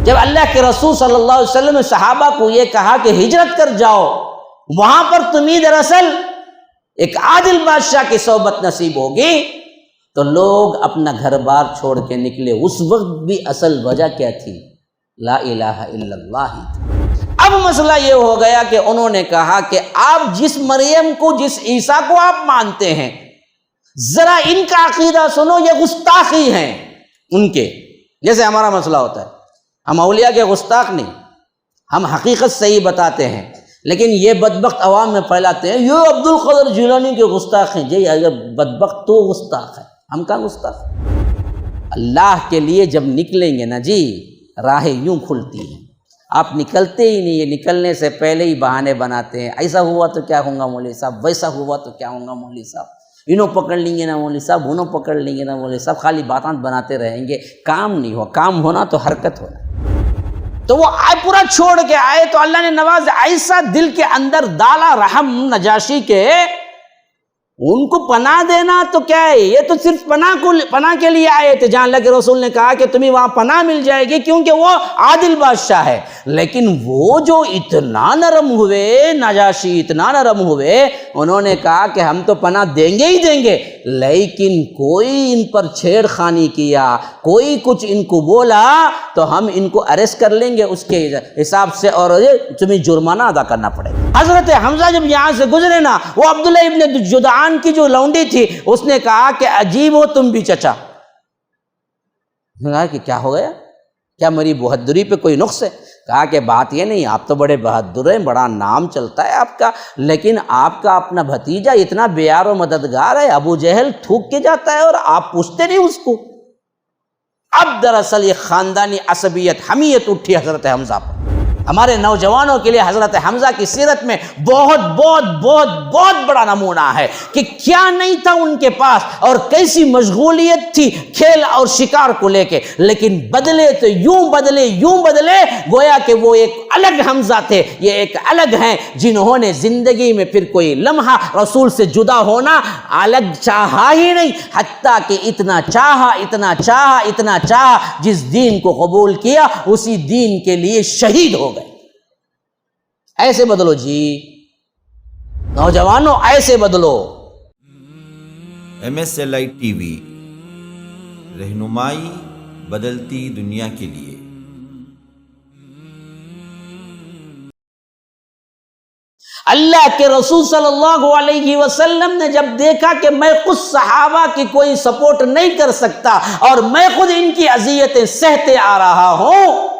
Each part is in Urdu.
جب اللہ کے رسول صلی اللہ علیہ وسلم نے صحابہ کو یہ کہا کہ ہجرت کر جاؤ، وہاں پر تمہیں دراصل ایک عادل بادشاہ کی صحبت نصیب ہوگی، تو لوگ اپنا گھر بار چھوڑ کے نکلے۔ اس وقت بھی اصل وجہ کیا تھی؟ لا الہ الا اللہ ہی تھی۔ اب مسئلہ یہ ہو گیا کہ انہوں نے کہا کہ آپ جس مریم کو، جس عیسیٰ کو آپ مانتے ہیں، ذرا ان کا عقیدہ سنو، یہ گستاخی ہیں ان کے، جیسے ہمارا مسئلہ ہوتا ہے، ہم اولیاء کے گستاخ نہیں، ہم حقیقت صحیح بتاتے ہیں، لیکن یہ بدبخت عوام میں پھیلاتے ہیں یہ عبد القادر جیلانی کے گستاخ ہیں۔ جی اگر بدبخت تو گستاخ ہے، ہم کہاں گستاخ؟ اللہ کے لیے جب نکلیں گے نا جی، راہیں یوں کھلتی ہیں، آپ نکلتے ہی نہیں، یہ نکلنے سے پہلے ہی بہانے بناتے ہیں، ایسا ہوا تو کیا ہوں گا مولوی صاحب، ویسا ہوا تو کیا ہوں گا مولوی صاحب، انہوں پکڑ لیں گے نا مولوی صاحب، انہوں پکڑ لیں گے نا مولوی صاحب، خالی باتاں بناتے رہیں گے، کام نہیں ہو۔ کام ہونا تو حرکت ہونا۔ تو وہ پورا چھوڑ کے آئے تو اللہ نے نواز ایسا دل کے اندر ڈالا رحم نجاشی کے، ان کو پناہ دینا تو کیا ہے، یہ تو صرف پناہ کے لیے آئے تھے، جہاں اللہ کے رسول نے کہا کہ تمہیں وہاں پناہ مل جائے گی کیونکہ وہ عادل بادشاہ ہے، لیکن وہ جو اتنا نرم ہوئے، نجاشی اتنا نرم ہوئے، انہوں نے کہا کہ ہم تو پناہ دیں گے ہی دیں گے، لیکن کوئی ان پر چھیڑ خانی کیا، کوئی کچھ ان کو بولا تو ہم ان کو اریسٹ کر لیں گے اس کے حساب سے، اور تمہیں جرمانہ ادا کرنا پڑے گا۔ حضرت حمزہ جب یہاں سے گزرے نا، وہ عبداللہ ابن جدعان کی جو لونڈی تھی، اس نے کہا کہ عجیب ہو تم بھی چچا۔ کہا کہ کیا ہو گیا، کیا میری بہادری پہ کوئی نقص ہے؟ کہا کہ بات یہ نہیں، آپ تو بڑے بہادر ہیں، بڑا نام چلتا ہے آپ کا، لیکن آپ کا اپنا بھتیجا اتنا بیار و مددگار ہے، ابو جہل تھوک کے جاتا ہے اور آپ پوچھتے نہیں اس کو۔ اب دراصل یہ خاندانی عصبیت، حمیت اٹھی حضرت حمزہ پر۔ ہمارے نوجوانوں کے لیے حضرت حمزہ کی سیرت میں بہت بہت بہت بہت بڑا نمونہ ہے کہ کیا نہیں تھا ان کے پاس اور کیسی مشغولیت تھی کھیل اور شکار کو لے کے، لیکن بدلے تو یوں بدلے گویا کہ وہ ایک الگ حمزہ تھے، یہ ایک الگ ہیں جنہوں نے زندگی میں پھر کوئی لمحہ رسول سے جدا ہونا الگ چاہا ہی نہیں، حتیٰ کہ اتنا چاہا جس دین کو قبول کیا اسی دین کے لیے شہید ہو گئے۔ ایسے بدلو جی نوجوانوں، ایسے بدلو۔ MSLI TV، رہنمائی بدلتی دنیا کے لیے۔ اللہ کے رسول صلی اللہ علیہ وسلم نے جب دیکھا کہ میں خود صحابہ کی کوئی سپورٹ نہیں کر سکتا اور میں خود ان کی اذیتیں سہتے آ رہا ہوں،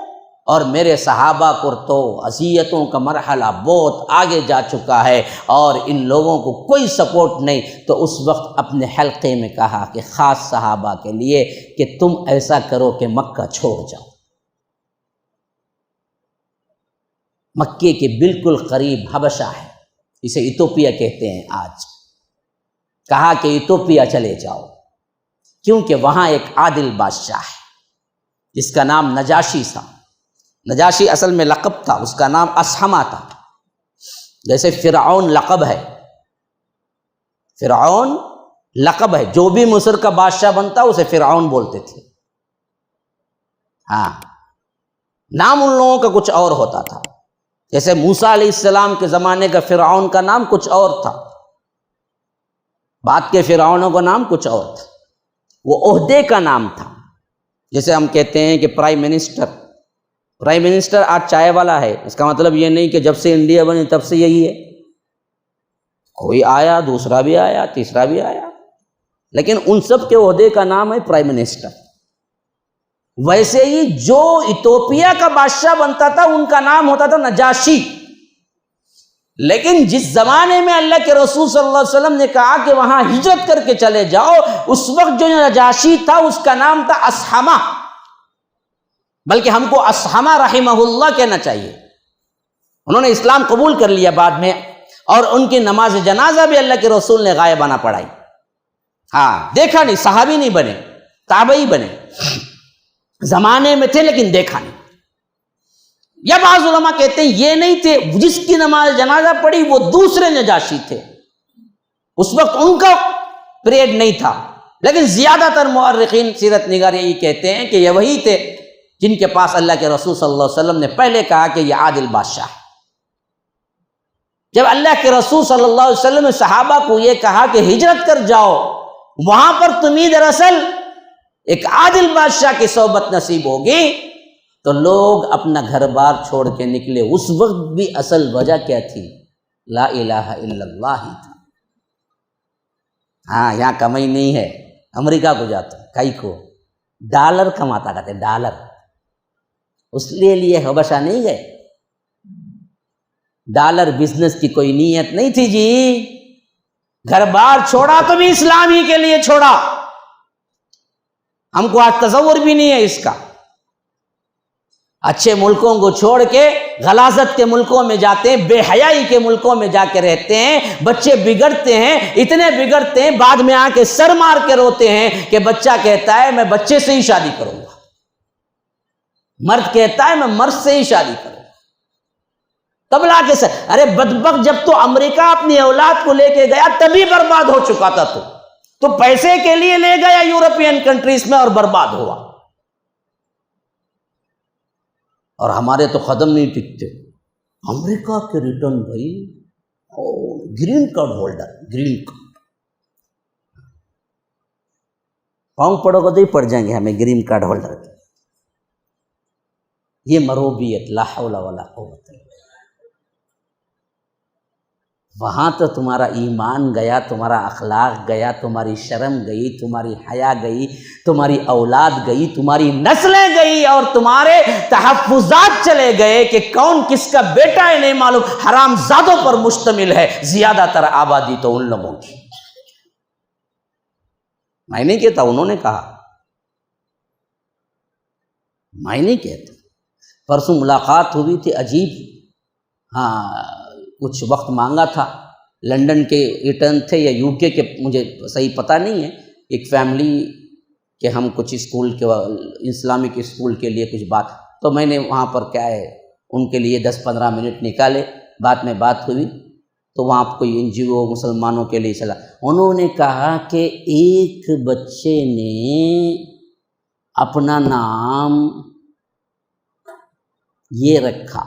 اور میرے صحابہ کو تو اذیتوں کا مرحلہ بہت آگے جا چکا ہے اور ان لوگوں کو کوئی سپورٹ نہیں، تو اس وقت اپنے حلقے میں کہا کہ خاص صحابہ کے لیے کہ تم ایسا کرو کہ مکہ چھوڑ جاؤ۔ مکے کے بالکل قریب حبشہ ہے، اسے ایتھوپیا کہتے ہیں آج۔ کہا کہ ایتھوپیا چلے جاؤ کیونکہ وہاں ایک عادل بادشاہ ہے جس کا نام نجاشی تھا۔ نجاشی اصل میں لقب تھا، اس کا نام اسحمہ تھا، جیسے فرعون لقب ہے، فرعون لقب ہے، جو بھی مصر کا بادشاہ بنتا اسے فرعون بولتے تھے۔ ہاں، نام ان لوگوں کا کچھ اور ہوتا تھا، جیسے موسیٰ علیہ السلام کے زمانے کا فرعون کا نام کچھ اور تھا، بعد کے فرعونوں کا نام کچھ اور تھا، وہ عہدے کا نام تھا۔ جیسے ہم کہتے ہیں کہ پرائم منسٹر آج چائے والا ہے، اس کا مطلب یہ نہیں کہ جب سے انڈیا بنی تب سے یہی ہے، کوئی آیا دوسرا بھی آیا تیسرا بھی آیا، لیکن ان سب کے عہدے کا نام ہے پرائم منسٹر۔ ویسے ہی جو ایتھوپیا کا بادشاہ بنتا تھا ان کا نام ہوتا تھا نجاشی، لیکن جس زمانے میں اللہ کے رسول صلی اللہ علیہ وسلم نے کہا کہ وہاں ہجرت کر کے چلے جاؤ، اس وقت جو نجاشی تھا اس کا نام تھا اسحمہ، بلکہ ہم کو اسحمہ رحمہ اللہ کہنا چاہیے۔ انہوں نے اسلام قبول کر لیا بعد میں، اور ان کی نماز جنازہ بھی اللہ کے رسول نے غائبانہ پڑھائی۔ ہاں، دیکھا نہیں، صحابی نہیں بنے، تابعی بنے، زمانے میں تھے لیکن دیکھا نہیں۔ یا بعض علماء کہتے ہیں یہ نہیں تھے، جس کی نماز جنازہ پڑھی وہ دوسرے نجاشی تھے، اس وقت ان کا پیریڈ نہیں تھا، لیکن زیادہ تر مورخین سیرت نگار یہی کہتے ہیں کہ یہ وہی تھے جن کے پاس اللہ کے رسول صلی اللہ علیہ وسلم نے پہلے کہا کہ یہ عادل بادشاہ ہے۔ جب اللہ کے رسول صلی اللہ علیہ وسلم نے صحابہ کو یہ کہا کہ ہجرت کر جاؤ، وہاں پر تمہیں دراصل ایک عادل بادشاہ کی صحبت نصیب ہوگی، تو لوگ اپنا گھر بار چھوڑ کے نکلے۔ اس وقت بھی اصل وجہ کیا تھی؟ لا الہ الا اللہ ہی تھا۔ ہاں، یہاں کمائی نہیں ہے، امریکہ کو جاتا کئی کو ڈالر کماتا کہتے ڈالر، اس لیے حبشہ نہیں گئے۔ ڈالر بزنس کی کوئی نیت نہیں تھی جی، گھر بار چھوڑا تو بھی اسلام ہی کے لیے چھوڑا۔ ہم کو آج تصور بھی نہیں ہے اس کا۔ اچھے ملکوں کو چھوڑ کے غلاظت کے ملکوں میں جاتے ہیں، بے حیائی کے ملکوں میں جا کے رہتے ہیں، بچے بگڑتے ہیں، اتنے بگڑتے ہیں بعد میں آ کے سر مار کے روتے ہیں کہ بچہ کہتا ہے میں بچے سے ہی شادی کروں گا، مرد کہتا ہے میں مرد سے ہی شادی کروں گا۔ تب لا کے سر، ارے بدبخت، جب تو امریکہ اپنی اولاد کو لے کے گیا تبھی برباد ہو چکا تھا، تو پیسے کے لیے لے گیا یورپین کنٹریز میں اور برباد ہوا۔ اور ہمارے تو قدم نہیں ٹکتے، امریکہ کے ریٹرن بھائی، green card holder, green card پاؤں پڑو گے تو ہی پڑ جائیں گے ہمیں گرین کارڈ ہولڈر کے۔ یہ مروبیت، لا حول ولا قوت الا باللہ۔ وہاں تو تمہارا ایمان گیا، تمہارا اخلاق گیا، تمہاری شرم گئی، تمہاری حیا گئی، تمہاری اولاد گئی، تمہاری نسلیں گئی، اور تمہارے تحفظات چلے گئے کہ کون کس کا بیٹا ہے نہیں معلوم۔ حرام زادوں پر مشتمل ہے زیادہ تر آبادی تو ان لوگوں کی۔ میں نہیں کہتا، انہوں نے کہا، میں نہیں کہتا۔ پرسوں ملاقات ہوئی تھی، عجیب، ہاں کچھ وقت مانگا تھا، لندن کے ریٹرن تھے یا یو کے مجھے صحیح پتہ نہیں ہے، ایک فیملی کہ ہم کچھ اسکول کے اسلامک اسکول کے لیے کچھ بات، تو میں نے وہاں پر کیا ہے ان کے لیے 10-15 منٹ نکالے، بعد میں بات ہوئی تو وہاں کوئی این جی او مسلمانوں کے لیے چلا، انہوں نے کہا کہ ایک بچے نے اپنا نام یہ رکھا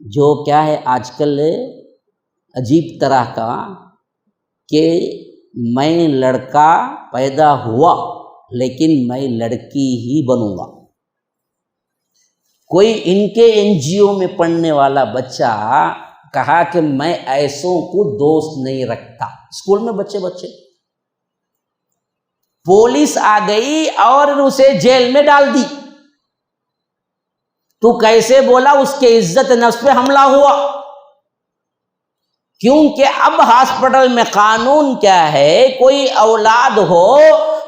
جو کیا ہے آج کل عجیب طرح کا، کہ میں لڑکا پیدا ہوا لیکن میں لڑکی ہی بنوں گا۔ کوئی ان کے این جی او میں پڑھنے والا بچہ کہا کہ میں ایسوں کو دوست نہیں رکھتا، اسکول میں بچے پولیس آ گئی اور اسے جیل میں ڈال دی۔ تو کیسے بولا؟ اس کے عزت نفس پہ حملہ ہوا، کیونکہ اب ہاسپٹل میں قانون کیا ہے، کوئی اولاد ہو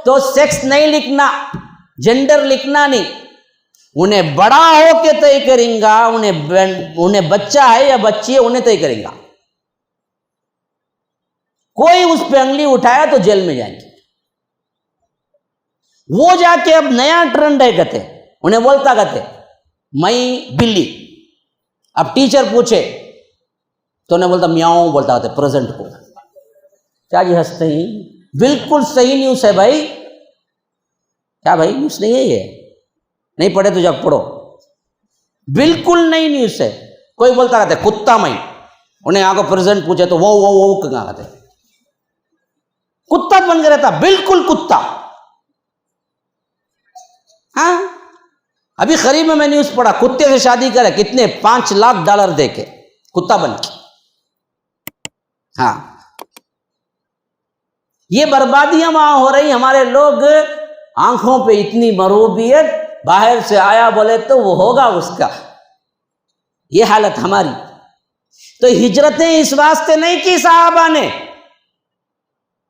تو سیکس نہیں لکھنا، جنڈر لکھنا نہیں، انہیں بڑا ہو کے طے کریں گا، انہیں بچہ ہے یا بچی ہے انہیں طے کریں گا۔ کوئی اس پہ انگلی اٹھایا تو جیل میں جائیں گے۔ وہ جا کے اب نیا ٹرینڈ ہے، کہتے انہیں بولتا کہتے میں بلی۔ اب ٹیچر پوچھے تو انہیں بولتا میاؤں، بولتا ہوتا پریزنٹ کو۔ کیا جی ہنستے ہیں؟ بالکل صحیح نیوز ہے بھائی۔ کیا بھائی نیوز نہیں ہے؟ یہ نہیں پڑھے تو جب پڑھو، بالکل نئی نیوز ہے۔ کوئی بولتا کہتے کتا میں، انہیں آ کو پریزنٹ پوچھے تو وہ کہاں کہتے کتا بن کے رہتا، بالکل کتا۔ ہاں ابھی قریب میں نیوز پڑھا، کتے سے شادی کرے، کتنے $5 لاکھ دے کے کتا بن کے۔ ہاں یہ بربادیاں وہاں ہو رہی، ہمارے لوگ آنکھوں پہ اتنی مروبیت، باہر سے آیا بولے تو وہ ہوگا اس کا، یہ حالت ہماری۔ تو ہجرتیں اس واسطے نہیں کی صحابہ نے،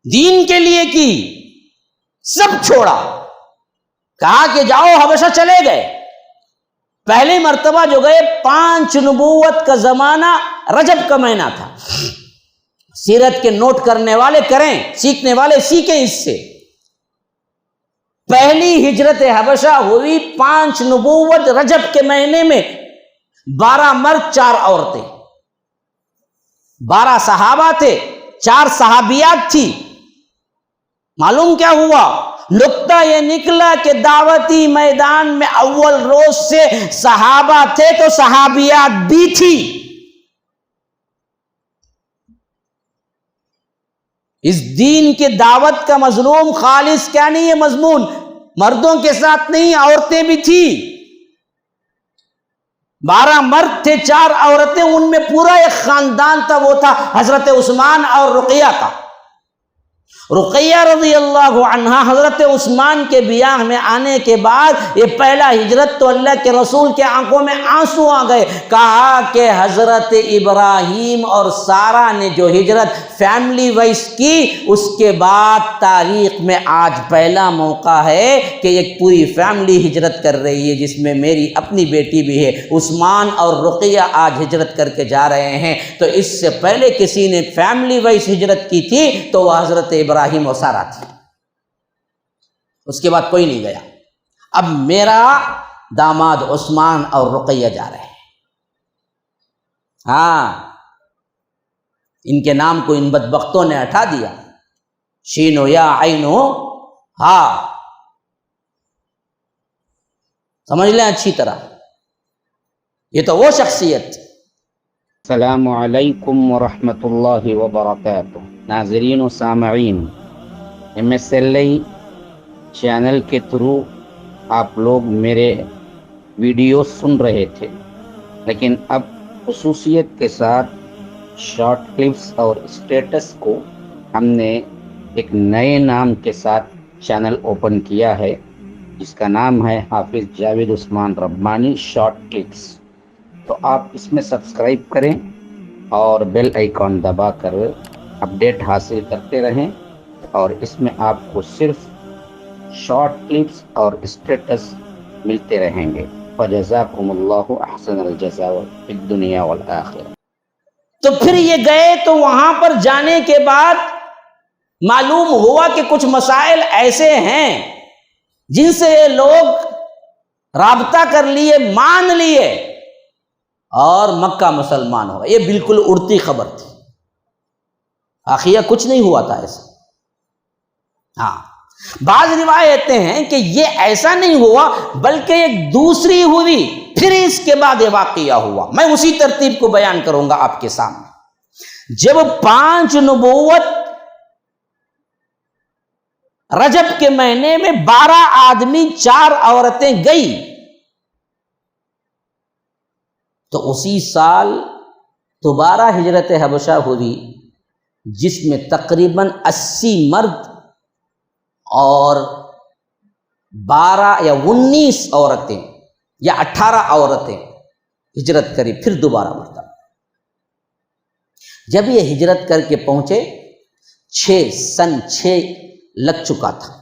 دین کے لیے کی، سب چھوڑا، کہا کہ جاؤ حبشہ، چلے گئے۔ پہلی مرتبہ جو گئے 5 نبوت کا زمانہ رجب کا مہینہ تھا۔ سیرت کے نوٹ کرنے والے کریں، سیکھنے والے سیکھیں اس سے۔ پہلی ہجرت حبشہ ہوئی 5 نبوت رجب کے مہینے میں، 12 مرد 4 عورتیں، 12 صحابہ تھے، 4 صحابیات تھی۔ معلوم کیا ہوا؟ نقطہ یہ نکلا کہ دعوتی میدان میں اول روز سے صحابہ تھے تو صحابیات بھی تھی. اس دین کے دعوت کا مظلوم خالص کیا نہیں ہے مضمون، مردوں کے ساتھ نہیں، عورتیں بھی تھی. 12 مرد تھے، 4 عورتیں، ان میں پورا ایک خاندان تھا، وہ تھا حضرت عثمان اور رقیہ کا. رقیہ رضی اللہ عنہا حضرت عثمان کے بیاہ میں آنے کے بعد یہ پہلا ہجرت تو اللہ کے رسول کے آنکھوں میں آنسو آ گئے. کہا کہ حضرت ابراہیم اور سارہ نے جو ہجرت فیملی وائز کی، اس کے بعد تاریخ میں آج پہلا موقع ہے کہ ایک پوری فیملی ہجرت کر رہی ہے، جس میں میری اپنی بیٹی بھی ہے. عثمان اور رقیہ آج ہجرت کر کے جا رہے ہیں. تو اس سے پہلے کسی نے فیملی وائز ہجرت کی تھی تو وہ حضرت ابراہیم و سارہ تھی، اس کے بعد کوئی نہیں گیا. اب میرا داماد عثمان اور رقیہ جا رہے ہیں. ہاں، ان کے نام کو ان بدبختوں نے ہٹا دیا، شینو یا عینو ہاں، سمجھ لیں اچھی طرح. یہ تو وہ شخصیت. السلام علیکم ورحمۃ اللہ وبرکاتہ. ناظرین و سامعین، MSLI چینل کے تھرو آپ لوگ میرے ویڈیو سن رہے تھے، لیکن اب خصوصیت کے ساتھ شارٹ کلپس اور اسٹیٹس کو ہم نے ایک نئے نام کے ساتھ چینل اوپن کیا ہے، جس کا نام ہے حافظ جاوید عثمان ربانی شارٹ کلپس. تو آپ اس میں سبسکرائب کریں اور بیل آئیکن دبا کر اپڈیٹ حاصل کرتے رہیں، اور اس میں آپ کو صرف شارٹ کلپس اور اسٹیٹس ملتے رہیں گے. فجزاکم اللہ احسن الجزاء فی الدنیا والآخرہ. تو پھر یہ گئے تو وہاں پر جانے کے بعد معلوم ہوا کہ کچھ مسائل ایسے ہیں جن سے یہ لوگ رابطہ کر لیے، مان لیے اور مکہ مسلمان ہو گئے. یہ بالکل اڑتی خبر تھی، آخیہ کچھ نہیں ہوا تھا ایسا. ہاں، بعض روایتیں ہیں کہ یہ ایسا نہیں ہوا بلکہ ایک دوسری ہوئی، پھر اس کے بعد یہ واقعہ ہوا. میں اسی ترتیب کو بیان کروں گا آپ کے سامنے. جب 5 نبوت رجب کے مہینے میں 12 آدمی 4 عورتیں گئی، تو اسی سال دوبارہ ہجرت حبشہ ہوئی، جس میں تقریباً 80 مرد اور 12 یا 19 عورتیں یا 18 عورتیں ہجرت کری. پھر دوبارہ مرتبہ جب یہ ہجرت کر کے پہنچے، 6 لگ چکا تھا.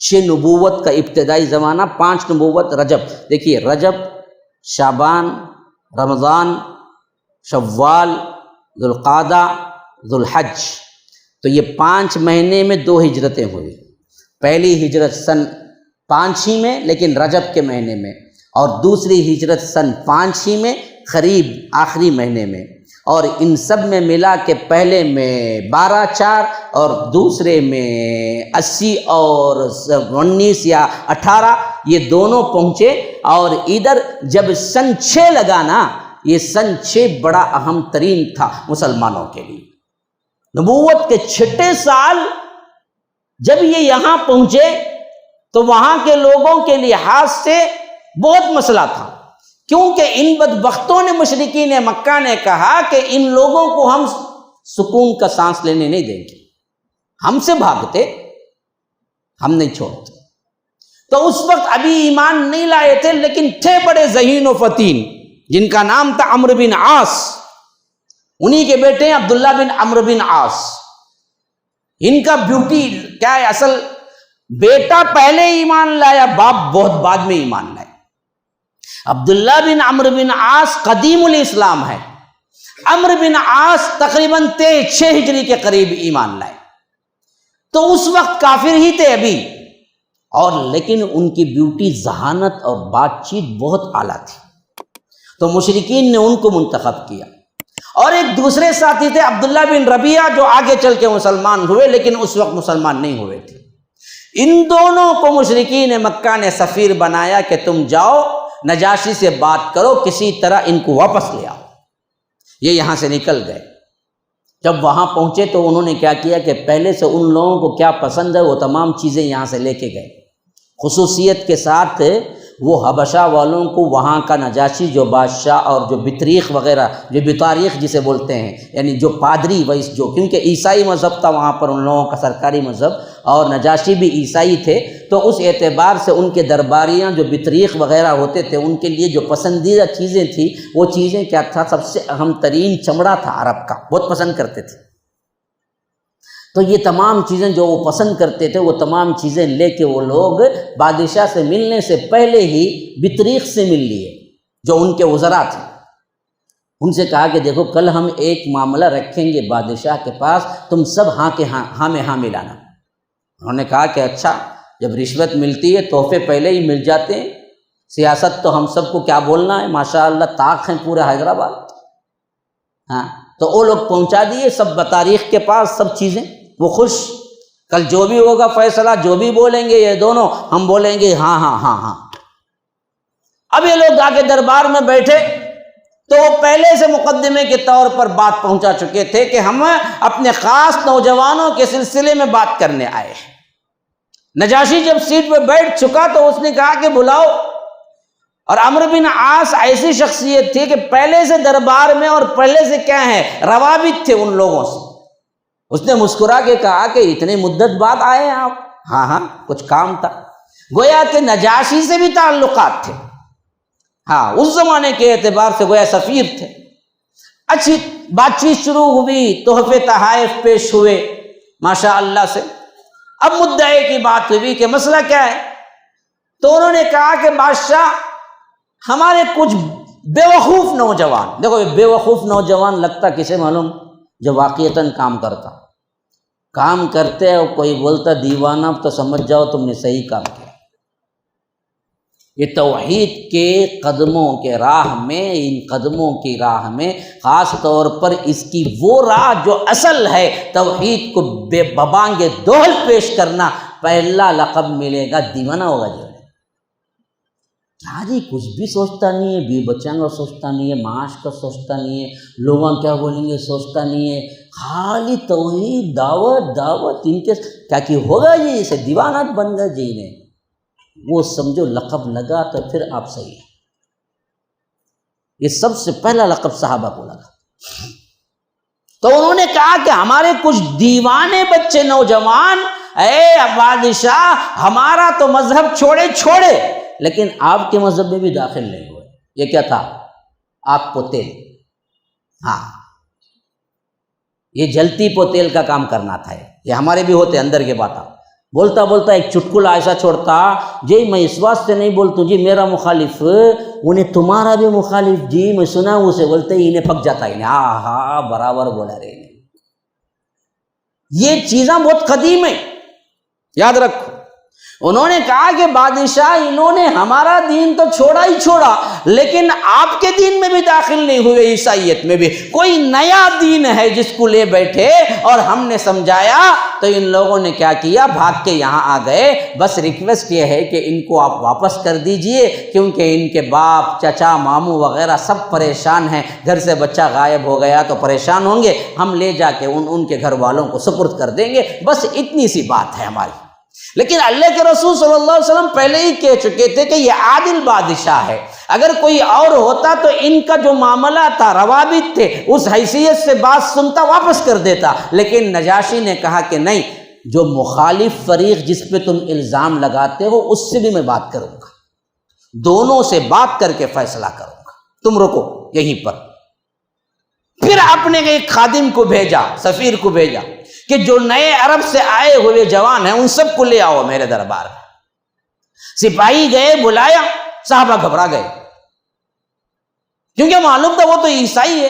6 نبوت کا ابتدائی زمانہ، 5 نبوت رجب. دیکھیے، رجب، شعبان، رمضان، شوال، ذوالقعدہ، ذوالحج، تو یہ 5 مہینے میں 2 ہجرتیں ہوئی. پہلی ہجرت سن 5 ہی میں لیکن رجب کے مہینے میں، اور دوسری ہجرت سن 5 ہی میں قریب آخری مہینے میں. اور ان سب میں ملا کے پہلے میں 12 4 اور دوسرے میں 80 اور 19 یا 18، یہ دونوں پہنچے. اور ادھر جب سن 6 لگا نا، یہ سن 6 بڑا اہم ترین تھا مسلمانوں کے لیے. نبوت کے 6 سال جب یہ یہاں پہنچے تو وہاں کے لوگوں کے لحاظ سے بہت مسئلہ تھا، کیونکہ ان بدبختوں نے، مشرکین مکہ نے کہا کہ ان لوگوں کو ہم سکون کا سانس لینے نہیں دیں گے، ہم سے بھاگتے، ہم نہیں چھوڑتے. تو اس وقت ابھی ایمان نہیں لائے تھے، لیکن تھے بڑے ذہین و فتین، جن کا نام تھا عمرو بن عاص. انہی کے بیٹے ہیں عبداللہ بن عمرو بن عاص. ان کا بیوٹی کیا ہے، اصل بیٹا پہلے ایمان لایا، باپ بہت بعد میں ایمان لائے. عبداللہ بن عمرو بن عاص قدیم الاسلام ہے. عمرو بن عاص تقریباً 6 ہجری کے قریب ایمان لائے. تو اس وقت کافر ہی تھے ابھی، اور لیکن ان کی بیوٹی، ذہانت اور بات چیت بہت اعلیٰ تھی. تو مشرکین نے ان کو منتخب کیا. اور ایک دوسرے ساتھی تھے عبداللہ بن ربیعہ، جو آگے چل کے مسلمان ہوئے لیکن اس وقت مسلمان نہیں ہوئے تھے. ان دونوں کو مشرکین مکہ نے سفیر بنایا کہ تم جاؤ نجاشی سے بات کرو، کسی طرح ان کو واپس لے آؤ۔ یہ یہاں سے نکل گئے۔ جب وہاں پہنچے تو انہوں نے کیا کیا کہ پہلے سے ان لوگوں کو کیا پسند ہے وہ تمام چیزیں یہاں سے لے کے گئے، خصوصیت کے ساتھ وہ حبشہ والوں کو وہاں کا نجاشی جو بادشاہ اور جو بطریق وغیرہ، جو بطاریق جسے بولتے ہیں، یعنی جو پادری ویس، جو کیونکہ عیسائی مذہب تھا وہاں پر ان لوگوں کا سرکاری مذہب، اور نجاشی بھی عیسائی تھے، تو اس اعتبار سے ان کے درباریاں جو بطریق وغیرہ ہوتے تھے ان کے لیے جو پسندیدہ چیزیں تھیں وہ چیزیں کیا تھا؟ سب سے اہم ترین چمڑا تھا عرب کا، بہت پسند کرتے تھے۔ تو یہ تمام چیزیں جو وہ پسند کرتے تھے وہ تمام چیزیں لے کے وہ لوگ بادشاہ سے ملنے سے پہلے ہی بطریق سے مل لیے جو ان کے وزراء تھے۔ ان سے کہا کہ دیکھو کل ہم ایک معاملہ رکھیں گے بادشاہ کے پاس، تم سب ہاں کے ہاں میں ہاں ملانا۔ انہوں نے کہا کہ اچھا، جب رشوت ملتی ہے تحفے پہلے ہی مل جاتے ہیں، سیاست تو ہم سب کو کیا بولنا ہے، ماشاءاللہ طاق ہیں پورے حیدرآباد۔ ہاں تو وہ لوگ پہنچا دیے سب بطاریق کے پاس سب چیزیں، وہ خوش، کل جو بھی ہوگا فیصلہ، جو بھی بولیں گے یہ دونوں، ہم بولیں گے ہاں ہاں ہاں ہاں۔ اب یہ لوگ آ کے دربار میں بیٹھے تو وہ پہلے سے مقدمے کے طور پر بات پہنچا چکے تھے کہ ہم اپنے خاص نوجوانوں کے سلسلے میں بات کرنے آئے ہیں۔ نجاشی جب سیٹ پہ بیٹھ چکا تو اس نے کہا کہ بلاؤ، اور عمرو بن عاص ایسی شخصیت تھی کہ پہلے سے دربار میں اور پہلے سے کیا ہے روابط تھے ان لوگوں سے۔ اس نے مسکرا کے کہا کہ اتنی مدت بعد آئے ہیں آپ؟ ہاں ہاں کچھ کام تھا۔ گویا کہ نجاشی سے بھی تعلقات تھے، ہاں اس زمانے کے اعتبار سے گویا سفیر تھے۔ اچھی بات چیت شروع ہوئی، تحفے تحائف پیش ہوئے ماشاء اللہ سے۔ اب مدعے کی بات ہوئی کہ مسئلہ کیا ہے، تو انہوں نے کہا کہ بادشاہ ہمارے کچھ بے وقوف نوجوان، دیکھو یہ بے وقوف نوجوان لگتا کسے معلوم؟ جو واقعتاً کام کرتا، کام کرتے اور کوئی بولتا دیوانہ تو سمجھ جاؤ تم نے صحیح کام کیا۔ یہ توحید کے قدموں کے راہ میں، ان قدموں کی راہ میں خاص طور پر اس کی وہ راہ جو اصل ہے توحید کو بے ببانگ دوہل پیش کرنا، پہلا لقب ملے گا دیوانہ ہوگا جو جی کچھ بھی سوچتا نہیں ہے، بی بچوں کا سوچتا نہیں ہے، معاش کا سوچتا نہیں ہے، لوگوں کیا بولیں گے سوچتا نہیں ہے، خالی توحید دعوت دعوت، ان کے کیا کی ہوگا جی اسے دیوانات بن گئے جی نے، وہ سمجھو لقب لگا تو پھر آپ صحیح ہیں۔ یہ سب سے پہلا لقب صحابہ کو لگا۔ تو انہوں نے کہا کہ ہمارے کچھ دیوانے بچے نوجوان، اے بادشاہ ہمارا تو مذہب چھوڑے لیکن آپ کے مذہب میں بھی داخل نہیں ہوئے۔ یہ کیا تھا؟ آگ پوتیل، ہاں یہ جلتی پوتیل کا کام کرنا تھا، یہ ہمارے بھی ہوتے اندر کے باتاں۔ بولتا بولتا ایک چٹکلا ایسا چھوڑتا، جی میں اس واسطے نہیں بولتا جی میرا مخالف، انہیں تمہارا بھی مخالف جی میں سنا اسے بولتے ہی انہیں پک جاتا، انہیں ہاں برابر بولا رہے۔ یہ چیزاں بہت قدیم ہیں، یاد رکھو۔ انہوں نے کہا کہ بادشاہ انہوں نے ہمارا دین تو چھوڑا لیکن آپ کے دین میں بھی داخل نہیں ہوئے، عیسائیت میں بھی کوئی نیا دین ہے جس کو لے بیٹھے اور ہم نے سمجھایا تو ان لوگوں نے کیا کیا، بھاگ کے یہاں آ گئے۔ بس ریکویسٹ یہ ہے کہ ان کو آپ واپس کر دیجئے کیونکہ ان کے باپ چچا ماموں وغیرہ سب پریشان ہیں، گھر سے بچہ غائب ہو گیا تو پریشان ہوں گے، ہم لے جا کے ان کے گھر والوں کو سپرد کر دیں گے، بس اتنی سی بات ہے ہماری۔ لیکن اللہ کے رسول صلی اللہ علیہ وسلم پہلے ہی کہہ چکے تھے کہ یہ عادل بادشاہ ہے، اگر کوئی اور ہوتا تو ان کا جو معاملہ تھا، روابط تھے، اس حیثیت سے بات سنتا واپس کر دیتا۔ لیکن نجاشی نے کہا کہ نہیں، جو مخالف فریق جس پہ تم الزام لگاتے ہو اس سے بھی میں بات کروں گا، دونوں سے بات کر کے فیصلہ کروں گا، تم رکو یہیں پر۔ پھر اپنے ایک خادم کو بھیجا، سفیر کو بھیجا کہ جو نئے عرب سے آئے ہوئے جوان ہیں ان سب کو لے آؤ میرے دربار میں۔ سپاہی گئے، بلایا، صحابہ گھبرا گئے کیونکہ معلوم تھا وہ تو عیسائی ہے،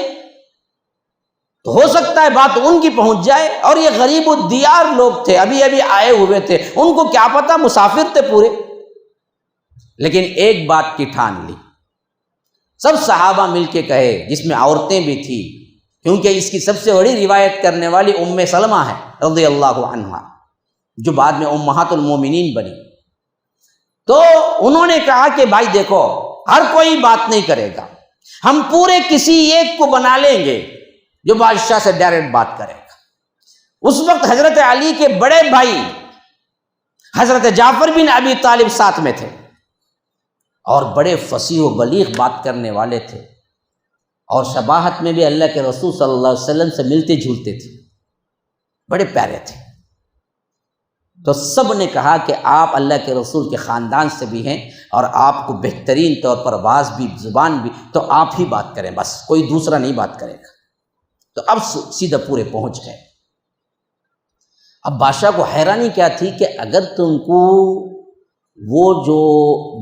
تو ہو سکتا ہے بات ان کی پہنچ جائے، اور یہ غریب الدیار لوگ تھے، ابھی آئے ہوئے تھے، ان کو کیا پتا، مسافر تھے پورے۔ لیکن ایک بات کی ٹھان لی، سب صحابہ مل کے کہے، جس میں عورتیں بھی تھیں کیونکہ اس کی سب سے بڑی روایت کرنے والی ام سلمہ ہے رضی اللہ عنہا۔ جو بعد میں امہات المومنین بنی. تو انہوں نے کہا کہ بھائی دیکھو ہر کوئی بات نہیں کرے گا، ہم پورے کسی ایک کو بنا لیں گے جو بادشاہ سے ڈائریکٹ بات کرے گا. اس وقت حضرت علی کے بڑے بھائی حضرت جعفر بن ابی طالب ساتھ میں تھے اور بڑے فصیح و بلیغ بات کرنے والے تھے اور شباہت میں بھی اللہ کے رسول صلی اللہ علیہ وسلم سے ملتے جھولتے تھے، بڑے پیارے تھے. تو سب نے کہا کہ آپ اللہ کے رسول کے خاندان سے بھی ہیں اور آپ کو بہترین طور پر آواز بھی زبان بھی، تو آپ ہی بات کریں، بس کوئی دوسرا نہیں بات کرے گا. تو اب سیدھا پورے پہنچ گئے. اب بادشاہ کو حیرانی کیا تھی کہ اگر تم کو وہ جو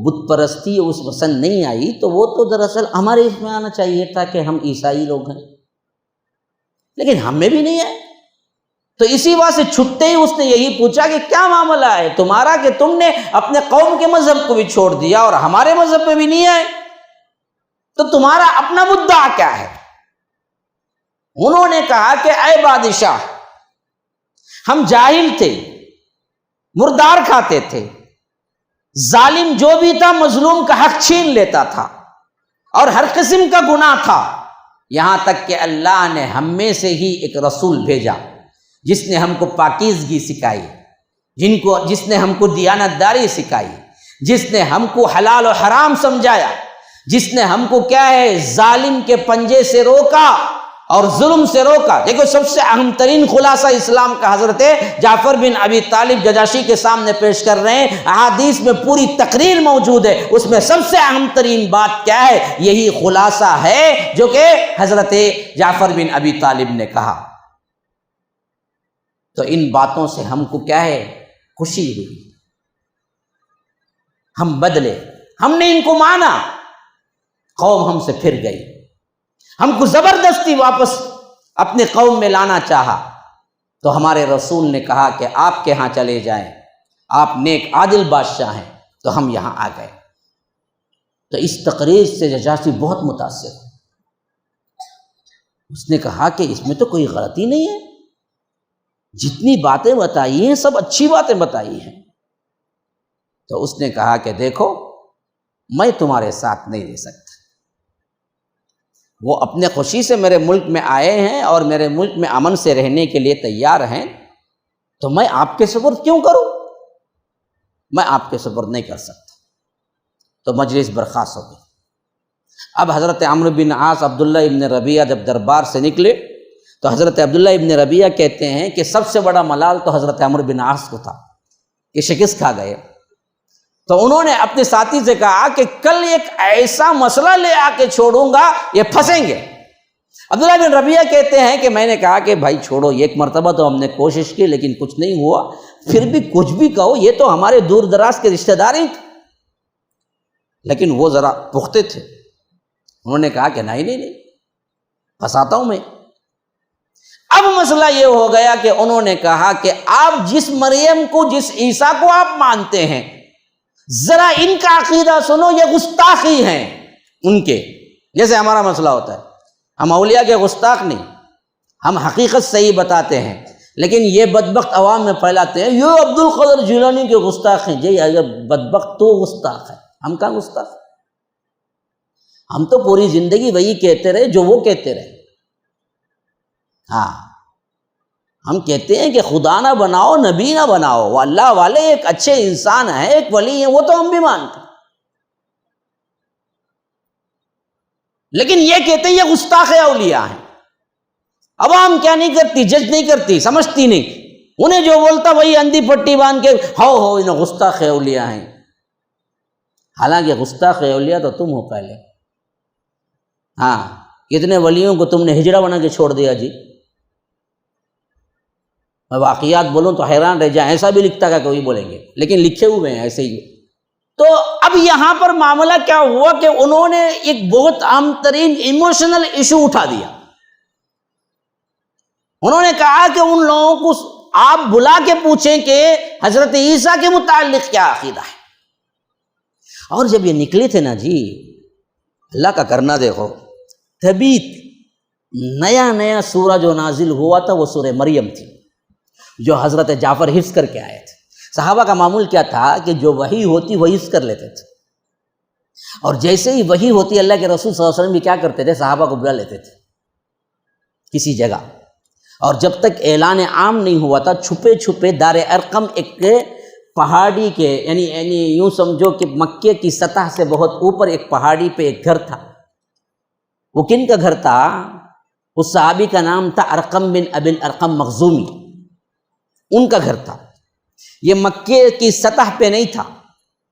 بت پرستی اس پسند نہیں آئی تو وہ تو دراصل ہمارے اس میں آنا چاہیے تھا کہ ہم عیسائی لوگ ہیں، لیکن ہم میں بھی نہیں آئے. تو اسی وجہ سے چھٹتے ہی اس نے یہی پوچھا کہ کیا معاملہ ہے تمہارا کہ تم نے اپنے قوم کے مذہب کو بھی چھوڑ دیا اور ہمارے مذہب میں بھی نہیں آئے، تو تمہارا اپنا مدعا کیا ہے؟ انہوں نے کہا کہ اے بادشاہ، ہم جاہل تھے، مردار کھاتے تھے، ظالم جو بھی تھا مظلوم کا حق چھین لیتا تھا اور ہر قسم کا گناہ تھا، یہاں تک کہ اللہ نے ہم میں سے ہی ایک رسول بھیجا جس نے ہم کو پاکیزگی سکھائی، جس نے ہم کو دیانت داری سکھائی، جس نے ہم کو حلال و حرام سمجھایا، جس نے ہم کو کیا ہے ظالم کے پنجے سے روکا اور ظلم سے روکا. دیکھو سب سے اہم ترین خلاصہ اسلام کا حضرت جعفر بن ابی طالب ججاشی کے سامنے پیش کر رہے ہیں. احادیث میں پوری تقریر موجود ہے، اس میں سب سے اہم ترین بات کیا ہے؟ یہی خلاصہ ہے جو کہ حضرت جعفر بن ابی طالب نے کہا. تو ان باتوں سے ہم کو کیا ہے خوشی ہوئی، ہم بدلے، ہم نے ان کو مانا، قوم ہم سے پھر گئی. ہم کو زبردستی واپس اپنے قوم میں لانا چاہا تو ہمارے رسول نے کہا کہ آپ کے ہاں چلے جائیں، آپ نیک عادل بادشاہ ہیں، تو ہم یہاں آ گئے. تو اس تقریر سے ججاشی بہت متاثر ہو. اس نے کہا کہ اس میں تو کوئی غلطی نہیں ہے، جتنی باتیں بتائی ہیں سب اچھی باتیں بتائی ہیں. تو اس نے کہا کہ دیکھو میں تمہارے ساتھ نہیں رہ سکتا، وہ اپنے خوشی سے میرے ملک میں آئے ہیں اور میرے ملک میں امن سے رہنے کے لیے تیار ہیں، تو میں آپ کے سپرد کیوں کروں؟ میں آپ کے سپرد نہیں کر سکتا. تو مجلس برخاست ہو گئی. اب حضرت عمرو بن عاص عبداللہ ابن ربیعہ جب دربار سے نکلے تو حضرت عبداللہ ابن ربیعہ کہتے ہیں کہ سب سے بڑا ملال تو حضرت عمرو بن عاص کو تھا کہ شکست کھا گئے. تو انہوں نے اپنے ساتھی سے کہا کہ کل ایک ایسا مسئلہ لے آ کے چھوڑوں گا یہ پھنسیں گے. عبداللہ بن ربیعہ کہتے ہیں کہ میں نے کہا کہ بھائی چھوڑو، ایک مرتبہ تو ہم نے کوشش کی لیکن کچھ نہیں ہوا، پھر بھی کچھ بھی کہو، یہ تو ہمارے دور دراز کے رشتہ دار ہی تھے. لیکن وہ ذرا پختے تھے، انہوں نے کہا کہ نہیں پھنساتا ہوں میں. اب مسئلہ یہ ہو گیا کہ انہوں نے کہا کہ آپ جس مریم کو، جس عیسیٰ کو آپ مانتے ہیں، ذرا ان کا عقیدہ سنو، یہ گستاخی ہیں ان کے. جیسے ہمارا مسئلہ ہوتا ہے، ہم اولیاء کے گستاخ نہیں، ہم حقیقت صحیح بتاتے ہیں، لیکن یہ بدبخت عوام میں پھیلاتے ہیں یہ عبد القادر جیلانی کے گستاخ ہیں. جی اگر بدبخت تو گستاخ ہے، ہم کہاں گستاخ؟ ہم تو پوری زندگی وہی کہتے رہے جو وہ کہتے رہے. ہاں ہم کہتے ہیں کہ خدا نہ بناؤ، نبی نہ بناؤ، وہ اللہ والے ایک اچھے انسان ہیں، ایک ولی ہیں، وہ تو ہم بھی مانتے ہیں، لیکن یہ کہتے ہیں یہ گستاخ اولیاء ہیں. عوام کیا نہیں کرتی، جج نہیں کرتی، سمجھتی نہیں، انہیں جو بولتا وہی اندھی پٹی باندھ کے ہو انہیں گستاخ اولیاء ہیں. حالانکہ گستاخ اولیاء تو تم ہو پہلے. ہاں کتنے ولیوں کو تم نے ہجڑا بنا کے چھوڑ دیا جی. میں واقعات بولوں تو حیران رہ جائیں، ایسا بھی لکھتا ہے کہ وہی بولیں گے، لیکن لکھے ہوئے ہیں ایسے ہی. تو اب یہاں پر معاملہ کیا ہوا کہ انہوں نے ایک بہت اہم ترین ایموشنل ایشو اٹھا دیا. انہوں نے کہا کہ ان لوگوں کو آپ بلا کے پوچھیں کہ حضرت عیسیٰ کے متعلق کیا عقیدہ ہے. اور جب یہ نکلے تھے نا جی، اللہ کا کرنا دیکھو، تبھی نیا سورہ جو نازل ہوا تھا وہ سورہ مریم تھی. جو حضرت جعفر حفظ کر کے آئے تھے۔ صحابہ کا معمول کیا تھا کہ جو وحی ہوتی وہ حفظ کر لیتے تھے، اور جیسے ہی وحی ہوتی اللہ کے رسول صلی اللہ علیہ وسلم بھی کیا کرتے تھے، صحابہ کو بلا لیتے تھے کسی جگہ، اور جب تک اعلان عام نہیں ہوا تھا چھپے چھپے دار ارقم ایک پہاڑی کے یعنی یوں سمجھو کہ مکے کی سطح سے بہت اوپر ایک پہاڑی پہ ایک گھر تھا۔ وہ کن کا گھر تھا؟ اس صحابی کا نام تھا ارقم بن ابی الارقم مخزومی، ان کا گھر تھا۔ یہ مکے کی سطح پہ نہیں تھا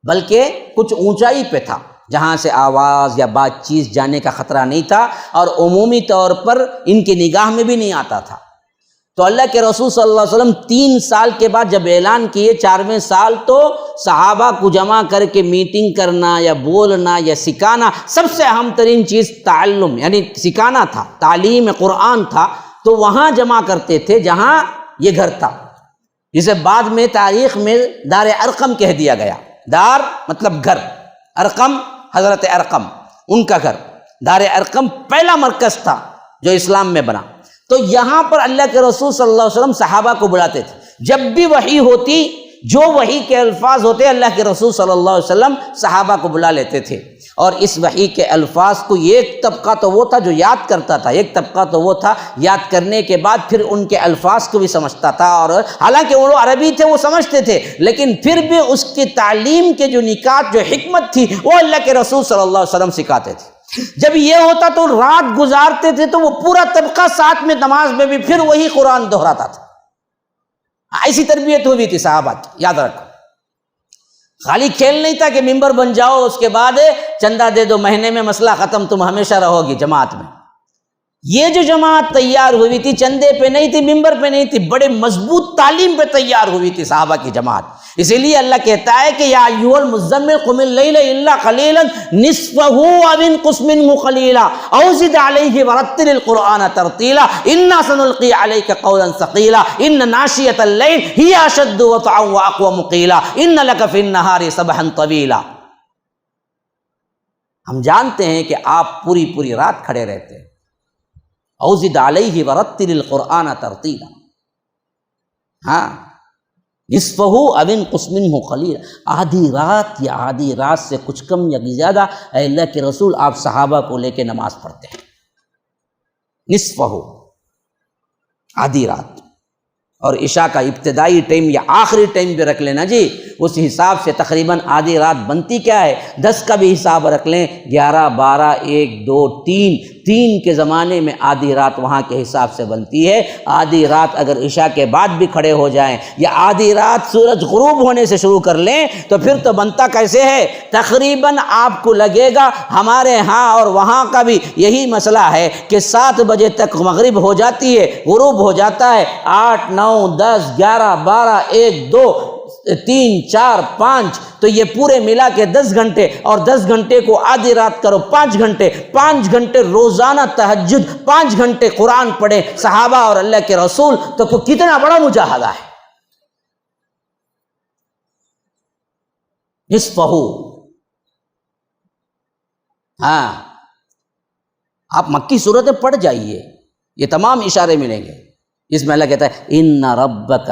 بلکہ کچھ اونچائی پہ تھا، جہاں سے آواز یا بات چیت جانے کا خطرہ نہیں تھا، اور عمومی طور پر ان کی نگاہ میں بھی نہیں آتا تھا۔ تو اللہ کے رسول صلی اللہ علیہ وسلم 3 سال کے بعد جب اعلان کیے، 4ویں سال تو صحابہ کو جمع کر کے میٹنگ کرنا یا بولنا یا سکھانا، سب سے اہم ترین چیز تعلم یعنی سکھانا تھا، تعلیم قرآن تھا، تو وہاں جمع کرتے تھے جہاں یہ گھر تھا، جسے بعد میں تاریخ میں دار ارقم کہہ دیا گیا۔ دار مطلب گھر، ارقم حضرت ارقم ان کا گھر، دار ارقم پہلا مرکز تھا جو اسلام میں بنا۔ تو یہاں پر اللہ کے رسول صلی اللہ علیہ وسلم صحابہ کو بلاتے تھے، جب بھی وحی ہوتی، جو وحی کے الفاظ ہوتے اللہ کے رسول صلی اللہ علیہ وسلم صحابہ کو بلا لیتے تھے، اور اس وحی کے الفاظ کو ایک طبقہ تو وہ تھا جو یاد کرتا تھا، ایک طبقہ تو وہ تھا یاد کرنے کے بعد پھر ان کے الفاظ کو بھی سمجھتا تھا، اور حالانکہ وہ عربی تھے وہ سمجھتے تھے، لیکن پھر بھی اس کی تعلیم کے جو نکات جو حکمت تھی وہ اللہ کے رسول صلی اللہ علیہ وسلم سکھاتے تھے۔ جب یہ ہوتا تو رات گزارتے تھے تو وہ پورا طبقہ ساتھ میں نماز میں بھی پھر وہی قرآن دہراتا تھا۔ ایسی تربیت ہوئی تھی صحابہ کی، یاد رکھو۔ خالی کھیل نہیں تھا کہ ممبر بن جاؤ اس کے بعد چندہ دے دو، مہینے میں مسئلہ ختم، تم ہمیشہ رہو گی جماعت میں۔ یہ جو جماعت تیار ہوئی تھی چندے پہ نہیں تھی، ممبر پہ نہیں تھی، بڑے مضبوط تعلیم پہ تیار ہوئی تھی صحابہ کی جماعت۔ اسی لیے اللہ کہتا ہے کہ یا ایھا المزمل قم اللیل الا قلیلا نصفہ او انقص منہ قلیلا او زد علیہ ورتل القرآن ترتیلا انا سنلقی علیک قولا ثقیلا ان ناشئۃ اللیل ہی اشد وطئا واقوم قیلا ان لک فی النہار سبحا طویلا۔ ہم جانتے ہیں کہ آپ پوری رات کھڑے رہتے ہیں۔ او زد علیہ ورتل القرآن ترتیلا، ہاں، نصفہ او انقص منہ قلیلا، آدھی رات یا آدھی رات سے کچھ کم یا زیادہ اے اللہ کے رسول آپ صحابہ کو لے کے نماز پڑھتے ہیں۔ نصفہ، آدھی رات، اور عشاء کا ابتدائی ٹائم یا آخری ٹائم بھی رکھ لینا جی، اس حساب سے تقریباً آدھی رات بنتی کیا ہے، 10 کا بھی حساب رکھ لیں، 11 12 1 2 3 کے زمانے میں آدھی رات وہاں کے حساب سے بنتی ہے۔ آدھی رات اگر عشاء کے بعد بھی کھڑے ہو جائیں یا آدھی رات سورج غروب ہونے سے شروع کر لیں تو پھر تو بنتا کیسے ہے، تقریباً آپ کو لگے گا ہمارے ہاں اور وہاں کا بھی یہی مسئلہ ہے کہ 7 بجے تک مغرب ہو جاتی ہے، غروب ہو جاتا ہے، 8 9 10 11 12 1 2 3 4 5، تو یہ پورے ملا کے 10 گھنٹے، اور 10 گھنٹے کو آدھی رات کرو 5 گھنٹے، 5 گھنٹے روزانہ تہجد، 5 گھنٹے قرآن پڑھے صحابہ اور اللہ کے رسول، تو کتنا بڑا مجاہدہ ہے۔ نصفہ، ہاں، آپ مکی صورتیں پڑھ جائیے، یہ تمام اشارے ملیں گے جس میں اللہ کہتا ہے ان ربک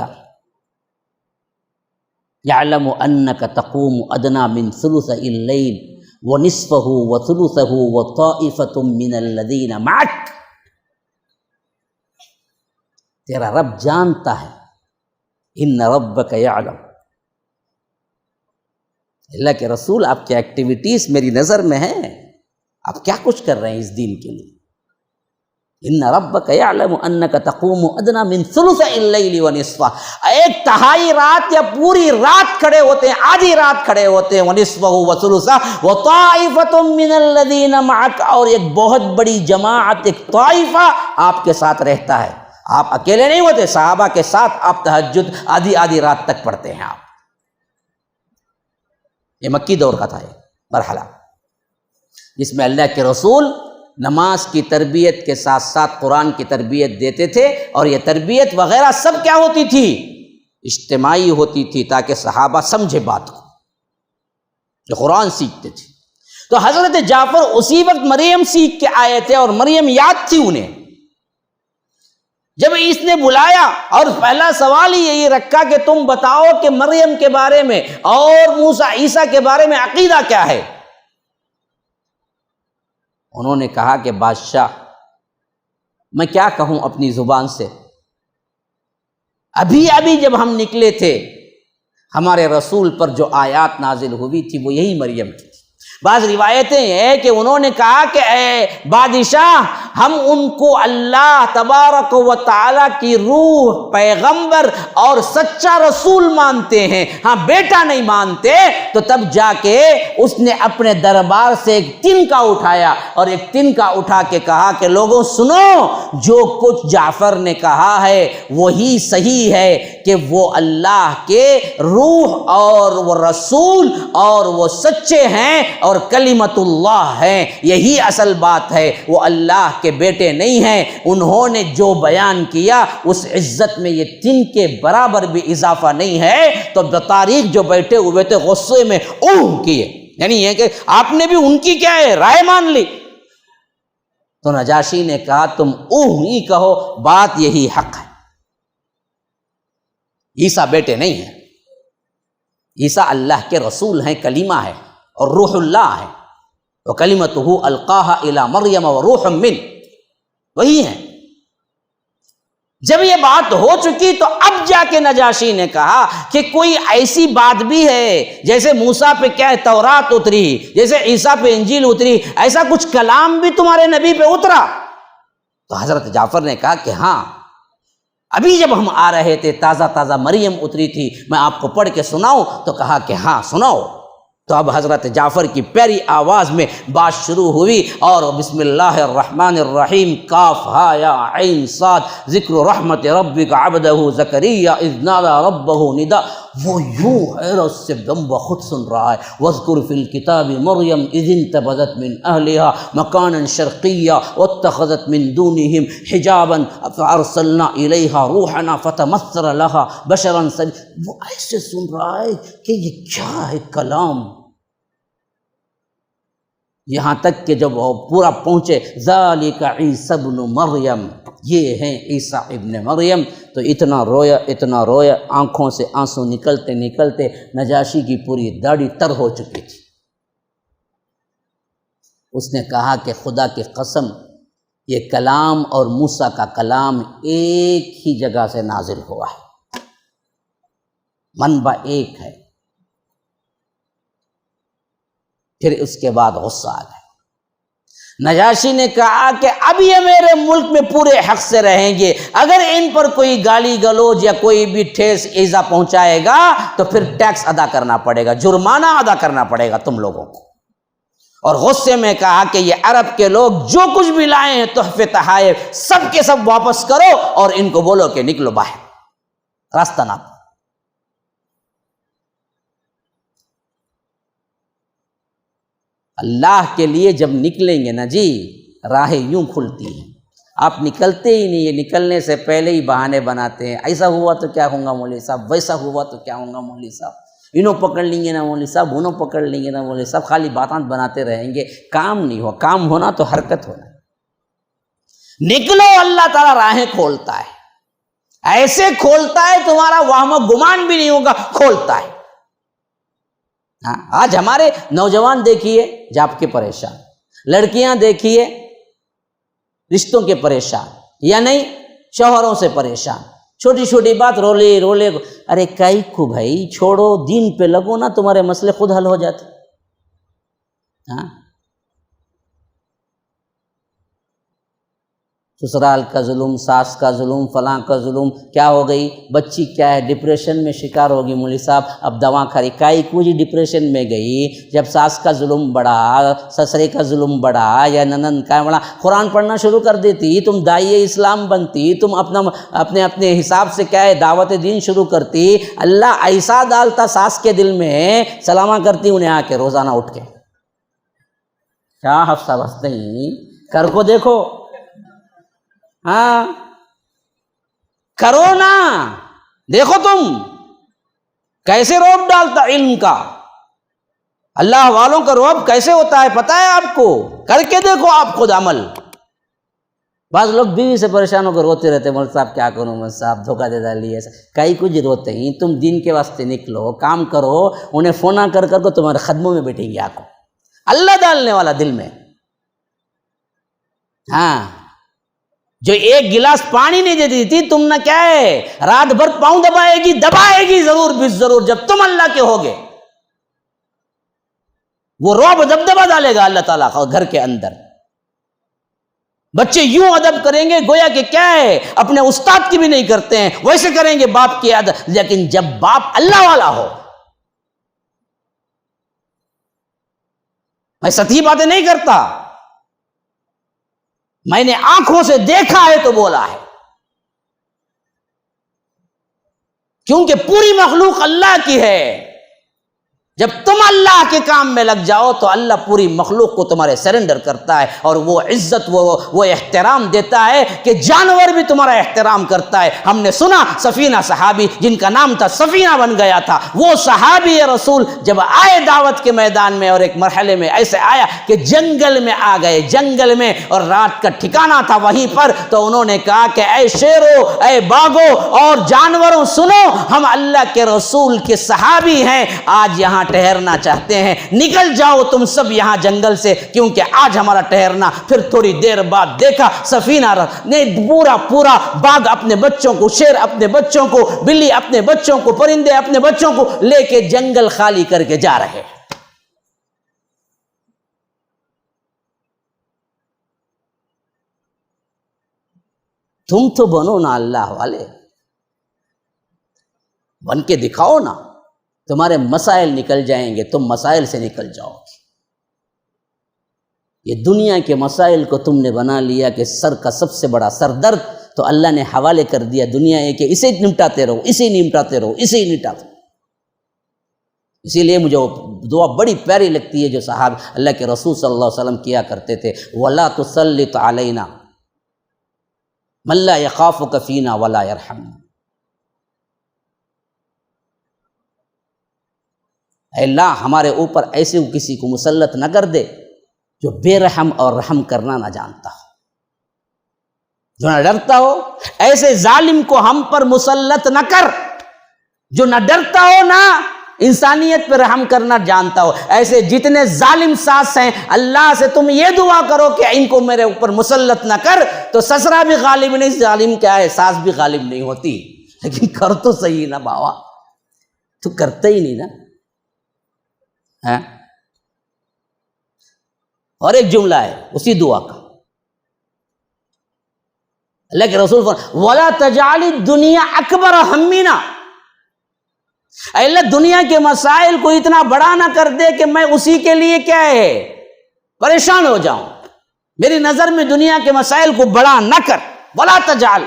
یعلم انک تقوم ادنی من ثلثی اللیل ونصفہ وثلثہ وطائفۃ من الذین معک، تیرا رب جانتا ہے، ان ربک یعلم، اللہ کے رسول آپ کی ایکٹیویٹیز میری نظر میں ہیں، آپ کیا کچھ کر رہے ہیں اس دین کے لیے۔ ان ربک یعلم انک تقوم ادنی من ثلثی اللیل ونصفہ، 1/3 رات یا پوری رات کھڑے ہوتے ہیں، آدھی رات کھڑے ہوتے ہیں، ونصفہ وثلثہ وطائفۃ من الذین معک، اور ایک بہت بڑی جماعت، ایک طائفہ آپ کے ساتھ رہتا ہے، آپ اکیلے نہیں ہوتے، صحابہ کے ساتھ آپ تہجد آدھی رات تک پڑھتے ہیں آپ۔ یہ مکی دور کا تھا یہ مرحلہ، جس میں اللہ کے رسول نماز کی تربیت کے ساتھ ساتھ قرآن کی تربیت دیتے تھے، اور یہ تربیت وغیرہ سب کیا ہوتی تھی، اجتماعی ہوتی تھی، تاکہ صحابہ سمجھے بات کو، جو قرآن سیکھتے تھے۔ تو حضرت جعفر اسی وقت مریم سیکھ کے آئے تھے، اور مریم یاد تھی انہیں، جب اس نے بلایا اور پہلا سوال ہی یہی رکھا کہ تم بتاؤ کہ مریم کے بارے میں اور موسیٰ عیسیٰ کے بارے میں عقیدہ کیا ہے؟ انہوں نے کہا کہ بادشاہ میں کیا کہوں اپنی زبان سے، ابھی جب ہم نکلے تھے ہمارے رسول پر جو آیات نازل ہوئی تھی وہ یہی مریم کی تھی۔ بعض روایتیں ہیں کہ انہوں نے کہا کہ اے بادشاہ، ہم ان کو اللہ تبارک و تعالی کی روح، پیغمبر اور سچا رسول مانتے ہیں، ہاں بیٹا نہیں مانتے۔ تو تب جا کے اس نے اپنے دربار سے ایک تنکا اٹھایا اور ایک تنکا اٹھا کے کہا کہ لوگوں سنو، جو کچھ جعفر نے کہا ہے وہی صحیح ہے کہ وہ اللہ کے روح اور وہ رسول اور وہ سچے ہیں اور کلمت اللہ ہے، یہی اصل بات ہے، وہ اللہ کے بیٹے نہیں ہیں۔ انہوں نے جو بیان کیا اس عزت میں یہ تن کے برابر بھی اضافہ نہیں ہے۔ تو تاریخ جو بیٹھے ہوئے تھے غصے میں اوہ کیے، یعنی یہ کہ آپ نے بھی ان کی کیا ہے رائے مان لی۔ تو نجاشی نے کہا تم اوہ ہی کہو، بات یہی حق ہے، عیسیٰ بیٹے نہیں ہیں، عیسیٰ اللہ کے رسول ہیں، کلمہ ہے اور روح اللہ ہے، وَكَلِمَتُهُ أَلْقَاهَا إِلَى مَرْيَمَ وَرُوحٌ مِّنْهُ، وہی ہیں۔ جب یہ بات ہو چکی تو اب جا کے نجاشی نے کہا کہ کوئی ایسی بات بھی ہے جیسے موسیٰ پہ کیا ہے تورات اتری، جیسے عیسیٰ پہ انجیل اتری، ایسا کچھ کلام بھی تمہارے نبی پہ اترا؟ تو حضرت جعفر نے کہا کہ ہاں، ابھی جب ہم آ رہے تھے تازہ مریم اتری تھی، میں آپ کو پڑھ کے سناؤں؟ تو کہا کہ ہاں سناؤ۔ تو اب حضرت جعفر کی پیاری آواز میں بات شروع ہوئی، اور بسم اللہ الرحمن الرحیم، کاف ہا یا عین صاد، ذکر رحمت ربک عبدہ زکریا اذ نادى ربہ ندا۔ وہ یوں حیرت سے دم بخود سن رہا ہے، واذکر فی الکتاب مریم اذ انتبذت من اہلہا مکانا شرقیا واتخذت من دونہم حجابا فارسلنا الیہا روحنا فتمثل لہا بشرا سویا۔ وہ ایسے سن رہا ہے کہ یہ کیا ہے کلام، یہاں تک کہ جب وہ پورا پہنچے ذالک عیسی ابن مریم، یہ ہیں عیسیٰ ابن مریم، تو اتنا رویا، آنکھوں سے آنسو نکلتے نجاشی کی پوری داڑھی تر ہو چکی تھی۔ اس نے کہا کہ خدا کی قسم، یہ کلام اور موسیٰ کا کلام ایک ہی جگہ سے نازل ہوا ہے، منبع ایک ہے۔ پھر اس کے بعد غصہ آ گیا۔ نجاشی نے کہا کہ اب یہ میرے ملک میں پورے حق سے رہیں گے، اگر ان پر کوئی گالی گلوچ یا کوئی بھی ٹھیس ایذا پہنچائے گا تو پھر ٹیکس ادا کرنا پڑے گا، جرمانہ ادا کرنا پڑے گا تم لوگوں کو۔ اور غصے میں کہا کہ یہ عرب کے لوگ جو کچھ بھی لائے ہیں تحفے تحائف، سب کے سب واپس کرو اور ان کو بولو کہ نکلو باہر، راستہ نہ دو۔ اللہ کے لیے جب نکلیں گے نا جی، راہیں یوں کھلتی ہیں، آپ نکلتے ہی نہیں، یہ نکلنے سے پہلے ہی بہانے بناتے ہیں، ایسا ہوا تو کیا ہوں گا مولوی صاحب، ویسا ہوا تو کیا ہوں گا مولوی صاحب، انہوں پکڑ لیں گے نا مولوی صاحب، انہوں پکڑ لیں گے نا مولوی صاحب، خالی باتیں بناتے رہیں گے، کام نہیں ہو۔ کام ہونا تو حرکت ہونا، نکلو، اللہ تعالیٰ راہیں کھولتا ہے، ایسے کھولتا ہے تمہارا وہم و گمان بھی نہیں ہوگا، کھولتا ہے۔ آج ہمارے نوجوان دیکھیے جاب کے پریشان، لڑکیاں دیکھیے رشتوں کے پریشان، یا نہیں شوہروں سے پریشان، چھوٹی چھوٹی بات رولے، ارے کائی کو بھائی، چھوڑو، دین پہ لگو نا، تمہارے مسئلے خود حل ہو جاتے۔ ہاں، سسرال کا ظلم، ساس کا ظلم، فلاں کا ظلم، کیا ہو گئی بچی، کیا ہے ڈپریشن میں شکار ہوگی مولوی صاحب، اب دوا کھاری، کائی کو جی ڈپریشن میں گئی، جب ساس کا ظلم بڑھا، سسرے کا ظلم بڑھا یا ننند کا بڑھا، قرآن پڑھنا شروع کر دیتی، تم داعیہ اسلام بنتی، تم اپنے حساب سے کیا ہے دعوت دین شروع کرتی، اللہ ایسا ڈالتا ساس کے دل میں، سلامہ کرتی انہیں آ کے روزانہ اٹھ کے، کیا حفصہ بس نہیں، کر کو دیکھو، ہاں کرو نا، دیکھو تم کیسے روب ڈالتا علم کا، اللہ والوں کا روب کیسے ہوتا ہے پتہ ہے آپ کو، کر کے دیکھو آپ خود عمل۔ بعض لوگ بیوی سے پریشان ہو کر روتے رہتے، مول صاحب کیا کروں، مول صاحب دھوکہ دے ڈالی ایسا، کئی کچھ روتے ہیں، تم دین کے واسطے نکلو، کام کرو، انہیں فونا کر کر کو تمہارے خدموں میں بیٹھیں گے، آنکھوں اللہ ڈالنے والا دل میں۔ ہاں، جو ایک گلاس پانی نہیں دیتی تھی، تم نہ کیا ہے رات بھر پاؤں دبائے گی ضرور بھی ضرور، جب تم اللہ کے ہوگے وہ رعب دبدبہ ڈالے گا اللہ تعالیٰ گھر کے اندر۔ بچے یوں ادب کریں گے گویا کہ کیا ہے اپنے استاد کی بھی نہیں کرتے ہیں، ویسے کریں گے باپ کی ادب، لیکن جب باپ اللہ والا ہو، میں سطحی باتیں نہیں کرتا، میں نے آنکھوں سے دیکھا ہے تو بولا ہے، کیونکہ پوری مخلوق اللہ کی ہے۔ جب تم اللہ کے کام میں لگ جاؤ تو اللہ پوری مخلوق کو تمہارے سرنڈر کرتا ہے، اور وہ عزت وہ احترام دیتا ہے کہ جانور بھی تمہارا احترام کرتا ہے۔ ہم نے سنا سفینہ صحابی جن کا نام تھا سفینہ بن گیا تھا، وہ صحابی رسول جب آئے دعوت کے میدان میں، اور ایک مرحلے میں ایسے آیا کہ جنگل میں آ گئے، جنگل میں، اور رات کا ٹھکانہ تھا وہیں پر، تو انہوں نے کہا کہ اے شیرو، اے باغو اور جانوروں سنو، ہم اللہ کے رسول کے صحابی ہیں، آج یہاں ٹھہرنا چاہتے ہیں، نکل جاؤ تم سب یہاں جنگل سے، کیونکہ آج ہمارا ٹھہرنا۔ پھر تھوڑی دیر بعد دیکھا سفینہ نے پورا باغ اپنے بچوں کو، شیر اپنے بچوں کو، بلی اپنے بچوں کو، پرندے اپنے بچوں کو لے کے جنگل خالی کر کے جا رہے ہیں۔ تم تو بنو نا اللہ والے، بن کے دکھاؤ نا، تمہارے مسائل نکل جائیں گے، تم مسائل سے نکل جاؤ گے۔ یہ دنیا کے مسائل کو تم نے بنا لیا کہ سر کا سب سے بڑا سر درد، تو اللہ نے حوالے کر دیا دنیا ہے کہ اسے نمٹاتے رہو، اسے نمٹاتے رہو، اسے ہی نمٹاتے رہو۔ اسی لیے مجھے وہ دعا بڑی پیاری لگتی ہے جو صحابہ اللہ کے رسول صلی اللہ علیہ وسلم کیا کرتے تھے، وَلَا تُسَلِّطْ عَلَيْنَا مَن لَا يَخَافُكَ فِينَا وَلَا يَرْحَمْنَا۔ اے اللہ ہمارے اوپر ایسے کسی کو مسلط نہ کر دے جو بے رحم اور رحم کرنا نہ جانتا ہو، جو نہ ڈرتا ہو، ایسے ظالم کو ہم پر مسلط نہ کر جو نہ ڈرتا ہو نہ انسانیت پہ رحم کرنا جانتا ہو۔ ایسے جتنے ظالم ساس ہیں، اللہ سے تم یہ دعا کرو کہ ان کو میرے اوپر مسلط نہ کر، تو سسرا بھی غالب نہیں، ظالم کیا ہے ساس بھی غالب نہیں ہوتی، لیکن کر تو صحیح نا باوا، تو کرتا ہی نہیں نا۔ اور ایک جملہ ہے اسی دعا کا، اللہ کے رسول فرماتے وَلَا تَجْعَلِ الدُّنْيَا أَكْبَرَ هَمِّنَا، اے اللہ دنیا کے مسائل کو اتنا بڑا نہ کر دے کہ میں اسی کے لیے کیا ہے پریشان ہو جاؤں، میری نظر میں دنیا کے مسائل کو بڑا نہ کر۔ وَلَا تَجْعَلِ،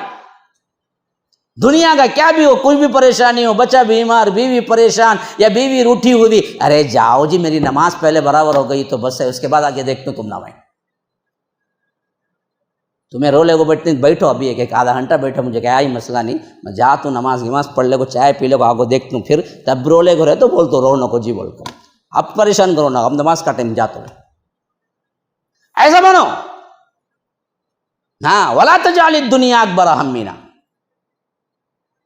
دنیا کا کیا بھی ہو، کوئی بھی پریشانی ہو، بچہ بیمار، بیوی پریشان، یا بیوی روٹھی ہوئی، ارے جاؤ جی میری نماز پہلے برابر ہو گئی تو بس ہے، اس کے بعد آگے دیکھتے ہوں تم نہ بھائی، تمہیں رو لے کو بیٹھو ابھی ایک آدھا گھنٹہ بیٹھو، مجھے کیا ہی مسئلہ نہیں، میں جاتا ہوں نماز پڑھ لے کو، چائے پی لے کو، آگے دیکھتا ہوں، پھر تب رو لے کو رہے تو بول تو رو نہ کو جی بول کو، اب پریشان کرو نا، اب نماز کا ٹائم جاتا ہوں، ایسا بنو۔ ہاں، وَلَا تَجْعَلِ الدُّنْيَا أَكْبَرَ هَمِّنَا،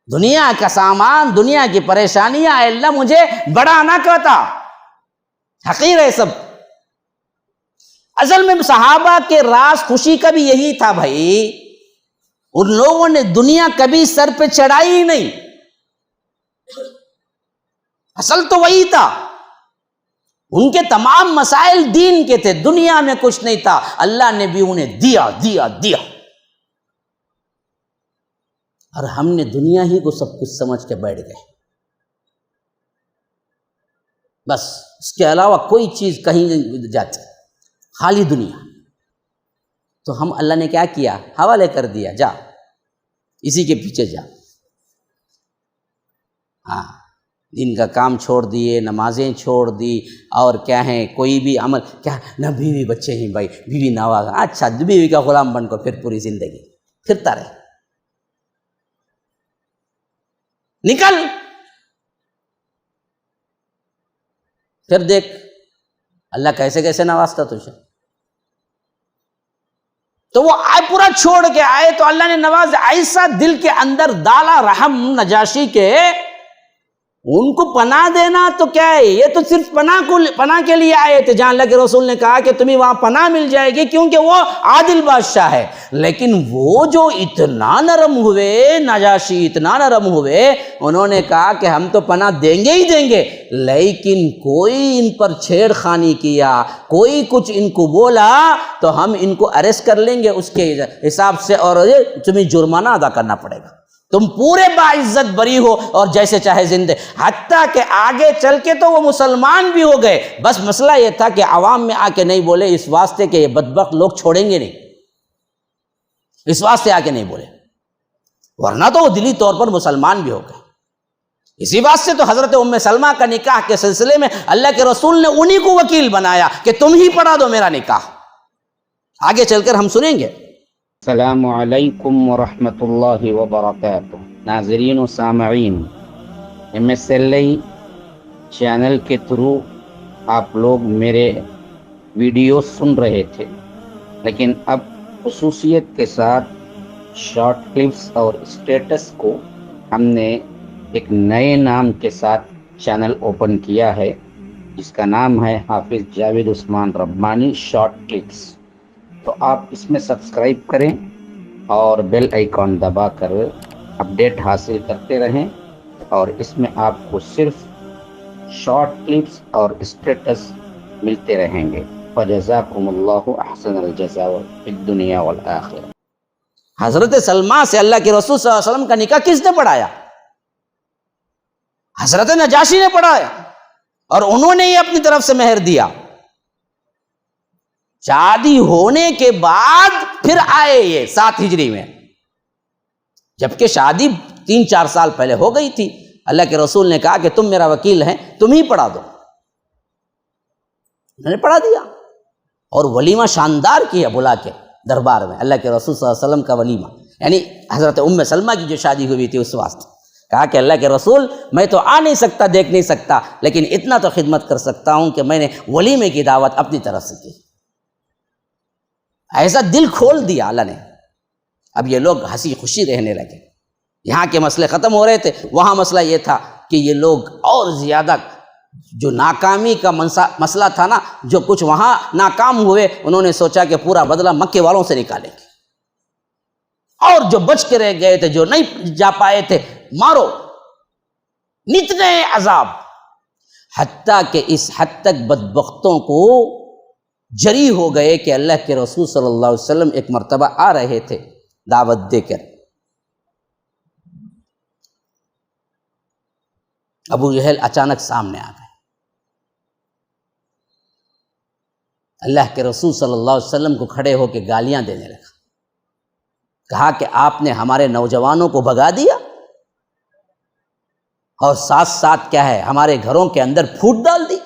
دنیا کا سامان، دنیا کی پریشانیاں اے اللہ مجھے بڑا نہ کرتا، حقیر ہے سب۔ اصل میں صحابہ کے راز خوشی کا بھی یہی تھا بھائی، ان لوگوں نے دنیا کبھی سر پہ چڑھائی ہی نہیں، اصل تو وہی تھا، ان کے تمام مسائل دین کے تھے، دنیا میں کچھ نہیں تھا، اللہ نے بھی انہیں دیا دیا دیا، اور ہم نے دنیا ہی کو سب کچھ سمجھ کے بیٹھ گئے، بس اس کے علاوہ کوئی چیز کہیں نہیں جاتی، خالی دنیا۔ تو ہم اللہ نے کیا کیا، حوالے کر دیا، جا اسی کے پیچھے جا، ہاں دین کا کام چھوڑ دیے، نمازیں چھوڑ دی، اور کیا ہے کوئی بھی عمل، کیا نہ بیوی بچے ہیں بھائی، بیوی نواز، اچھا بیوی کا غلام بن کو پھر پوری زندگی پھرتا رہے، نکل پھر دیکھ اللہ کیسے کیسے نوازتا تجھے۔ تو وہ آئے پورا چھوڑ کے آئے تو اللہ نے نواز ایسا دل کے اندر ڈالا رحم نجاشی کے، ان کو پناہ دینا تو کیا ہے، یہ تو صرف پناہ کے لیے آئے تھے، جہاں اللہ کے رسول نے کہا کہ تمہیں وہاں پناہ مل جائے گی کیونکہ وہ عادل بادشاہ ہے۔ لیکن وہ جو اتنا نرم ہوئے، نجاشی اتنا نرم ہوئے، انہوں نے کہا کہ ہم تو پناہ دیں گے ہی دیں گے، لیکن کوئی ان پر چھیڑ خانی کیا، کوئی کچھ ان کو بولا تو ہم ان کو اریسٹ کر لیں گے اس کے حساب سے، اور تمہیں جرمانہ ادا کرنا پڑے گا، تم پورے باعزت بری ہو اور جیسے چاہے زندے۔ حتیٰ کہ آگے چل کے تو وہ مسلمان بھی ہو گئے، بس مسئلہ یہ تھا کہ عوام میں آ کے نہیں بولے، اس واسطے کہ یہ بدبخت لوگ چھوڑیں گے نہیں، اس واسطے آ کے نہیں بولے، ورنہ تو وہ دلی طور پر مسلمان بھی ہو گئے۔ اسی بات سے تو حضرت ام سلمہ کا نکاح کے سلسلے میں اللہ کے رسول نے انہی کو وکیل بنایا کہ تم ہی پڑھا دو میرا نکاح۔ آگے چل کر ہم سنیں گے۔ السلام علیکم ورحمۃ اللہ وبرکاتہ۔ ناظرین و سامعین، MSLI چینل کے تھرو آپ لوگ میرے ویڈیو سن رہے تھے، لیکن اب خصوصیت کے ساتھ شارٹ کلپس اور اسٹیٹس کو ہم نے ایک نئے نام کے ساتھ چینل اوپن کیا ہے، جس کا نام ہے حافظ جاوید عثمان ربانی شارٹ کلپس۔ تو آپ اس میں سبسکرائب کریں اور بیل آئیکن دبا کر اپڈیٹ حاصل کرتے رہیں، اور اس میں آپ کو صرف شارٹ کلپس اور اسٹیٹس ملتے رہیں گے۔ فجزاکم اللہ احسن الجزاء فی الدنیا والآخرہ۔ حضرت سلمہ سے اللہ کے رسول صلی اللہ علیہ وسلم کا نکاح کس نے پڑھایا؟ حضرت نجاشی نے پڑھایا، اور انہوں نے ہی اپنی طرف سے مہر دیا۔ شادی ہونے کے بعد پھر آئے یہ 7 ہجری میں، جبکہ شادی 3-4 سال پہلے ہو گئی تھی۔ اللہ کے رسول نے کہا کہ تم میرا وکیل ہیں، تم ہی پڑھا دو۔ میں نے پڑھا دیا، اور ولیمہ شاندار کیا بلا کے دربار میں، اللہ کے رسول صلی اللہ علیہ وسلم کا ولیمہ، یعنی حضرت ام سلمہ کی جو شادی ہوئی تھی اس واسطے کہا کہ اللہ کے رسول میں تو آ نہیں سکتا، دیکھ نہیں سکتا، لیکن اتنا تو خدمت کر سکتا ہوں کہ میں نے ولیمے کی دعوت اپنی طرف سے کی۔ ایسا دل کھول دیا اللہ نے۔ اب یہ لوگ ہنسی خوشی رہنے لگے، یہاں کے مسئلے ختم ہو رہے تھے، وہاں مسئلہ یہ تھا کہ یہ لوگ اور زیادہ جو ناکامی کا مسئلہ تھا نا، جو کچھ وہاں ناکام ہوئے، انہوں نے سوچا کہ پورا بدلہ مکے والوں سے نکالیں گے، اور جو بچ کے رہ گئے تھے، جو نہیں جا پائے تھے، مارو، نتنے عذاب، حتیٰ کہ اس حد تک بدبختوں کو جری ہو گئے کہ اللہ کے رسول صلی اللہ علیہ وسلم ایک مرتبہ آ رہے تھے دعوت دے کر، ابو جہل اچانک سامنے آ گئے، اللہ کے رسول صلی اللہ علیہ وسلم کو کھڑے ہو کے گالیاں دینے لگا، کہا کہ آپ نے ہمارے نوجوانوں کو بھگا دیا، اور ساتھ ساتھ کیا ہے، ہمارے گھروں کے اندر پھوٹ ڈال دی،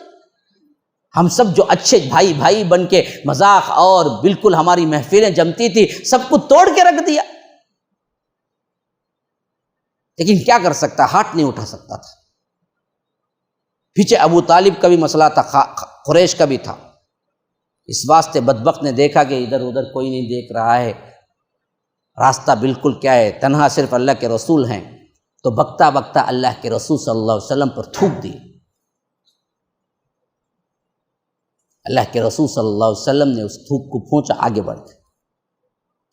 ہم سب جو اچھے بھائی بھائی بن کے مذاق اور بالکل ہماری محفلیں جمتی تھی، سب کو توڑ کے رکھ دیا۔ لیکن کیا کر سکتا، ہاتھ نہیں اٹھا سکتا تھا۔ پیچھے ابو طالب کا بھی مسئلہ تھا، قریش کا بھی تھا، اس واسطے بدبخت نے دیکھا کہ ادھر ادھر کوئی نہیں دیکھ رہا ہے، راستہ بالکل کیا ہے، تنہا صرف اللہ کے رسول ہیں، تو بکتا بکتا اللہ کے رسول صلی اللہ علیہ وسلم پر تھوک دی۔ اللہ کے رسول صلی اللہ علیہ وسلم نے اس تھوک کو پھونچا، آگے بڑھ گئے۔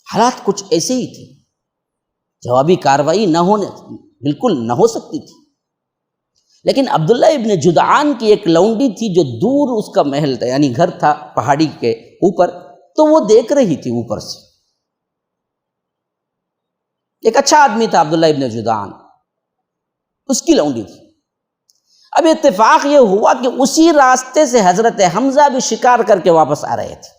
حالات کچھ ایسے ہی تھے، جوابی کارروائی نہ ہونے بالکل نہ ہو سکتی تھی، لیکن عبداللہ ابن جدعان کی ایک لونڈی تھی جو دور اس کا محل تھا، یعنی گھر تھا پہاڑی کے اوپر، تو وہ دیکھ رہی تھی اوپر سے۔ ایک اچھا آدمی تھا عبداللہ ابن جدعان، اس کی لونڈی تھی۔ اب اتفاق یہ ہوا کہ اسی راستے سے حضرت حمزہ بھی شکار کر کے واپس آ رہے تھے۔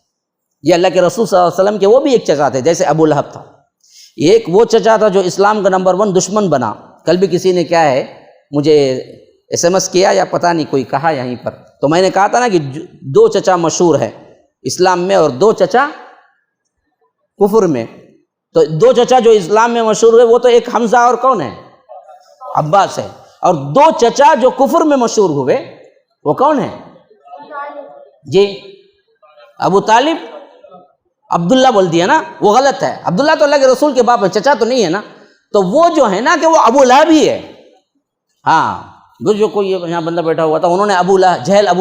یہ اللہ کے رسول صلی اللہ علیہ وسلم کے وہ بھی ایک چچا تھے، جیسے ابو لہب تھا، ایک وہ چچا تھا جو اسلام کا نمبر 1 دشمن بنا۔ کل بھی کسی نے کیا ہے مجھے SMS کیا یا پتہ نہیں کوئی کہا یہیں پر، تو میں نے کہا تھا نا کہ 2 چچا مشہور ہیں اسلام میں اور 2 چچا کفر میں۔ تو 2 چچا جو اسلام میں مشہور ہوئے وہ تو ایک حمزہ اور کون ہے، عباس ہے، اور 2 چچا جو کفر میں مشہور ہوئے وہ کون ہیں؟ جی ابو طالب عبداللہ بول دیا نا، وہ غلط ہے. عبداللہ تو اللہ کے رسول کے باپ ہے، چچا تو نہیں ہے نا. تو وہ جو ہے نا کہ وہ ابو لہب ہی ہے. ہاں وہ جو کوئی یہاں بندہ بیٹھا ہوا تھا انہوں نے ابو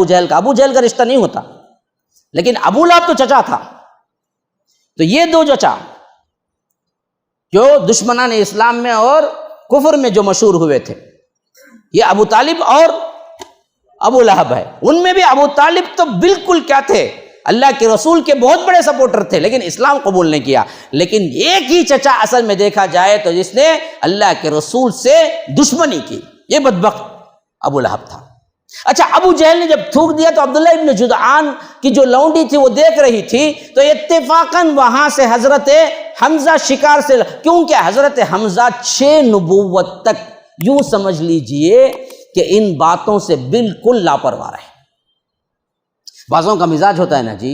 جہل کا، ابو جہل کا رشتہ نہیں ہوتا، لیکن ابو لہب تو چچا تھا. تو یہ دو چچا جو دشمنان اسلام میں اور کفر میں جو مشہور ہوئے تھے، یہ ابو طالب اور ابو لہب ہے. ان میں بھی ابو طالب تو بالکل کیا تھے، اللہ کے رسول کے بہت بڑے سپورٹر تھے، لیکن اسلام قبول نہیں کیا. لیکن ایک ہی چچا اصل میں دیکھا جائے تو جس نے اللہ کے رسول سے دشمنی کی، یہ بدبخت ابو لہب تھا. اچھا، ابو جہل نے جب تھوک دیا تو عبداللہ ابن جدعان کی جو لونڈی تھی وہ دیکھ رہی تھی، تو اتفاقاً وہاں سے حضرت حمزہ شکار سے، کیونکہ حضرت حمزہ 6 نبوت تک یوں سمجھ لیجئے کہ ان باتوں سے بالکل لاپرواہ رہے. بعضوں کا مزاج ہوتا ہے نا جی،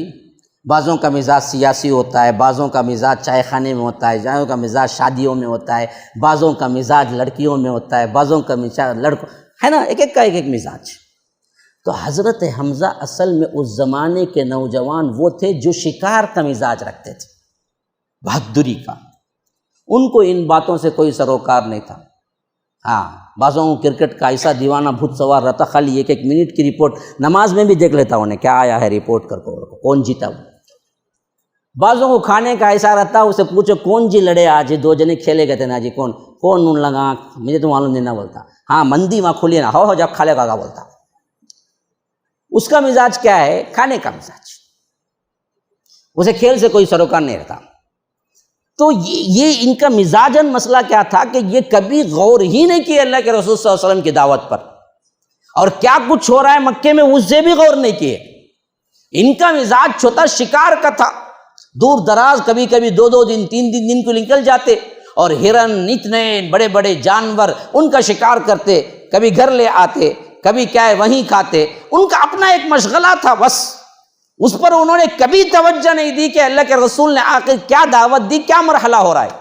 بعضوں کا مزاج سیاسی ہوتا ہے، بعضوں کا مزاج چائے خانے میں ہوتا ہے، بعضوں کا مزاج شادیوں میں ہوتا ہے، بعضوں کا مزاج لڑکیوں میں ہوتا ہے، بعضوں کا مزاج لڑکوں ہے نا، ایک ایک کا ایک ایک مزاج. تو حضرت حمزہ اصل میں اس زمانے کے نوجوان وہ تھے جو شکار کا مزاج رکھتے تھے، بہادری کا. ان کو ان باتوں سے کوئی سروکار نہیں تھا. ہاں، بعضوں کو کرکٹ کا ایسا دیوانہ بھوت سوار رہتا، خالی ایک ایک منٹ کی رپورٹ نماز میں بھی دیکھ لیتا انہیں کیا آیا ہے، رپورٹ کر کو کون جیتا وہ. بعضوں کو کھانے کا ایسا رہتا، اسے پوچھو کون جی لڑے آج، 2 جنے کھیلے گئے تھے نا جی، کون نون لگا، مجھے تو معلوم نہیں نہ بولتا. ہاں مندی وہاں کھلی نا، ہو جب کھا لے گا بولتا. اس کا مزاج کیا ہے، کھانے کا مزاج، اسے کھیل سے کوئی سروکار نہیں رہتا. تو یہ ان کا مزاجن مسئلہ کیا تھا کہ یہ کبھی غور ہی نہیں کیے اللہ کے رسول صلی اللہ علیہ وسلم کی دعوت پر، اور کیا کچھ ہو رہا ہے مکے میں اس سے بھی غور نہیں کیے. ان کا مزاج چھوٹا شکار کا تھا، دور دراز کبھی کبھی 2 دن 3 دن کو نکل جاتے اور ہرن اتنے بڑے بڑے جانور ان کا شکار کرتے، کبھی گھر لے آتے، کبھی کیا ہے وہیں کھاتے. ان کا اپنا ایک مشغلہ تھا، بس اس پر انہوں نے کبھی توجہ نہیں دی کہ اللہ کے رسول نے آخر کیا دعوت دی، کیا مرحلہ ہو رہا ہے.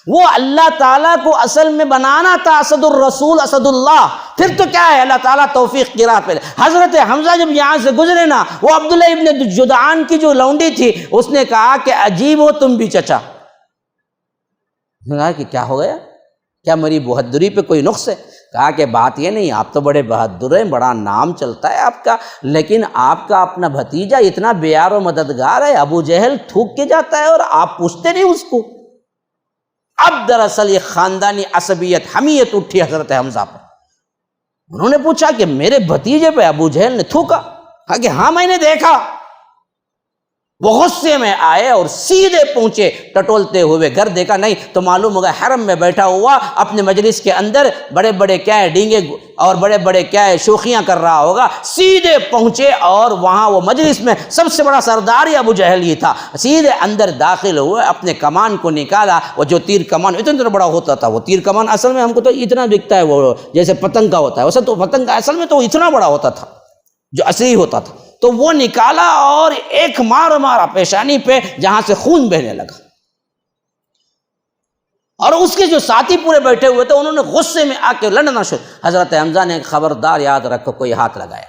وہ اللہ تعالیٰ کو اصل میں بنانا تھا اسد الرسول اسد اللہ. پھر تو کیا ہے، اللہ تعالیٰ توفیق کی راہ پہ. حضرت حمزہ جب یہاں سے گزرے نا، وہ عبداللہ ابن جدعان کی جو لونڈی تھی اس نے کہا کہ عجیب ہو تم بھی چچا. نے کہا کہ کیا ہو گیا، کیا میری بہادری پہ کوئی نقص ہے؟ کہا کہ بات یہ نہیں، آپ تو بڑے بہادر ہیں، بڑا نام چلتا ہے آپ کا، لیکن آپ کا اپنا بھتیجا اتنا بیار و مددگار ہے، ابو جہل تھوک کے جاتا ہے اور آپ پوچھتے نہیں اس کو. اب دراصل یہ خاندانی عصبیت حمیت اٹھی حضرت حمزہ پر. انہوں نے پوچھا کہ میرے بھتیجے پہ ابو جہل نے تھوکا؟ کہا کہ ہاں میں نے دیکھا. وہ غصے میں آئے اور سیدھے پہنچے ٹٹولتے ہوئے. گھر دیکھا نہیں تو معلوم ہوگا حرم میں بیٹھا ہوا اپنے مجلس کے اندر بڑے بڑے کیا ہے ڈینگے اور بڑے بڑے کیا ہے شوخیاں کر رہا ہوگا. سیدھے پہنچے اور وہاں وہ مجلس میں سب سے بڑا سردار ہی ابو جہل ہی تھا. سیدھے اندر داخل ہوئے، اپنے کمان کو نکالا. وہ جو تیر کمان اتنا بڑا ہوتا تھا، وہ تیر کمان اصل میں ہم کو تو اتنا دکھتا ہے، وہ جیسے پتنگ کا ہوتا ہے، ویسے تو پتنگ کا اصل میں تو اتنا بڑا ہوتا تھا جو اصلی ہوتا تھا. تو وہ نکالا اور ایک مار مارا پیشانی پہ جہاں سے خون بہنے لگا. اور اس کے جو ساتھی پورے بیٹھے ہوئے تھے انہوں نے غصے میں آ کے لڑنا شروع. حضرت حمزہ نے خبردار یاد رکھو کوئی ہاتھ لگایا،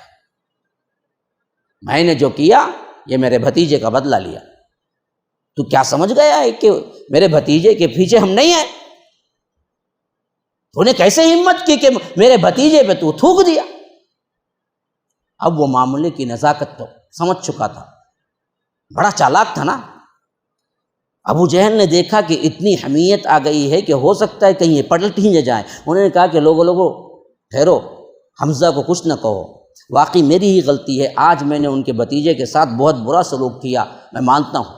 میں نے جو کیا یہ میرے بھتیجے کا بدلہ لیا. تو کیا سمجھ گیا ہے کہ میرے بھتیجے کے پیچھے ہم نہیں ہیں؟ تو نے کیسے ہمت کی کہ میرے بھتیجے پہ تو تھوک دیا؟ اب وہ معاملے کی نزاکت تو سمجھ چکا تھا، بڑا چالاک تھا نا. ابو جہل نے دیکھا کہ اتنی حمیت آ گئی ہے کہ ہو سکتا ہے کہیں یہ پلٹ ہی نہ جائیں. انہوں نے کہا کہ لوگوں ٹھہرو، حمزہ کو کچھ نہ کہو، واقعی میری ہی غلطی ہے، آج میں نے ان کے بھتیجے کے ساتھ بہت برا سلوک کیا، میں مانتا ہوں.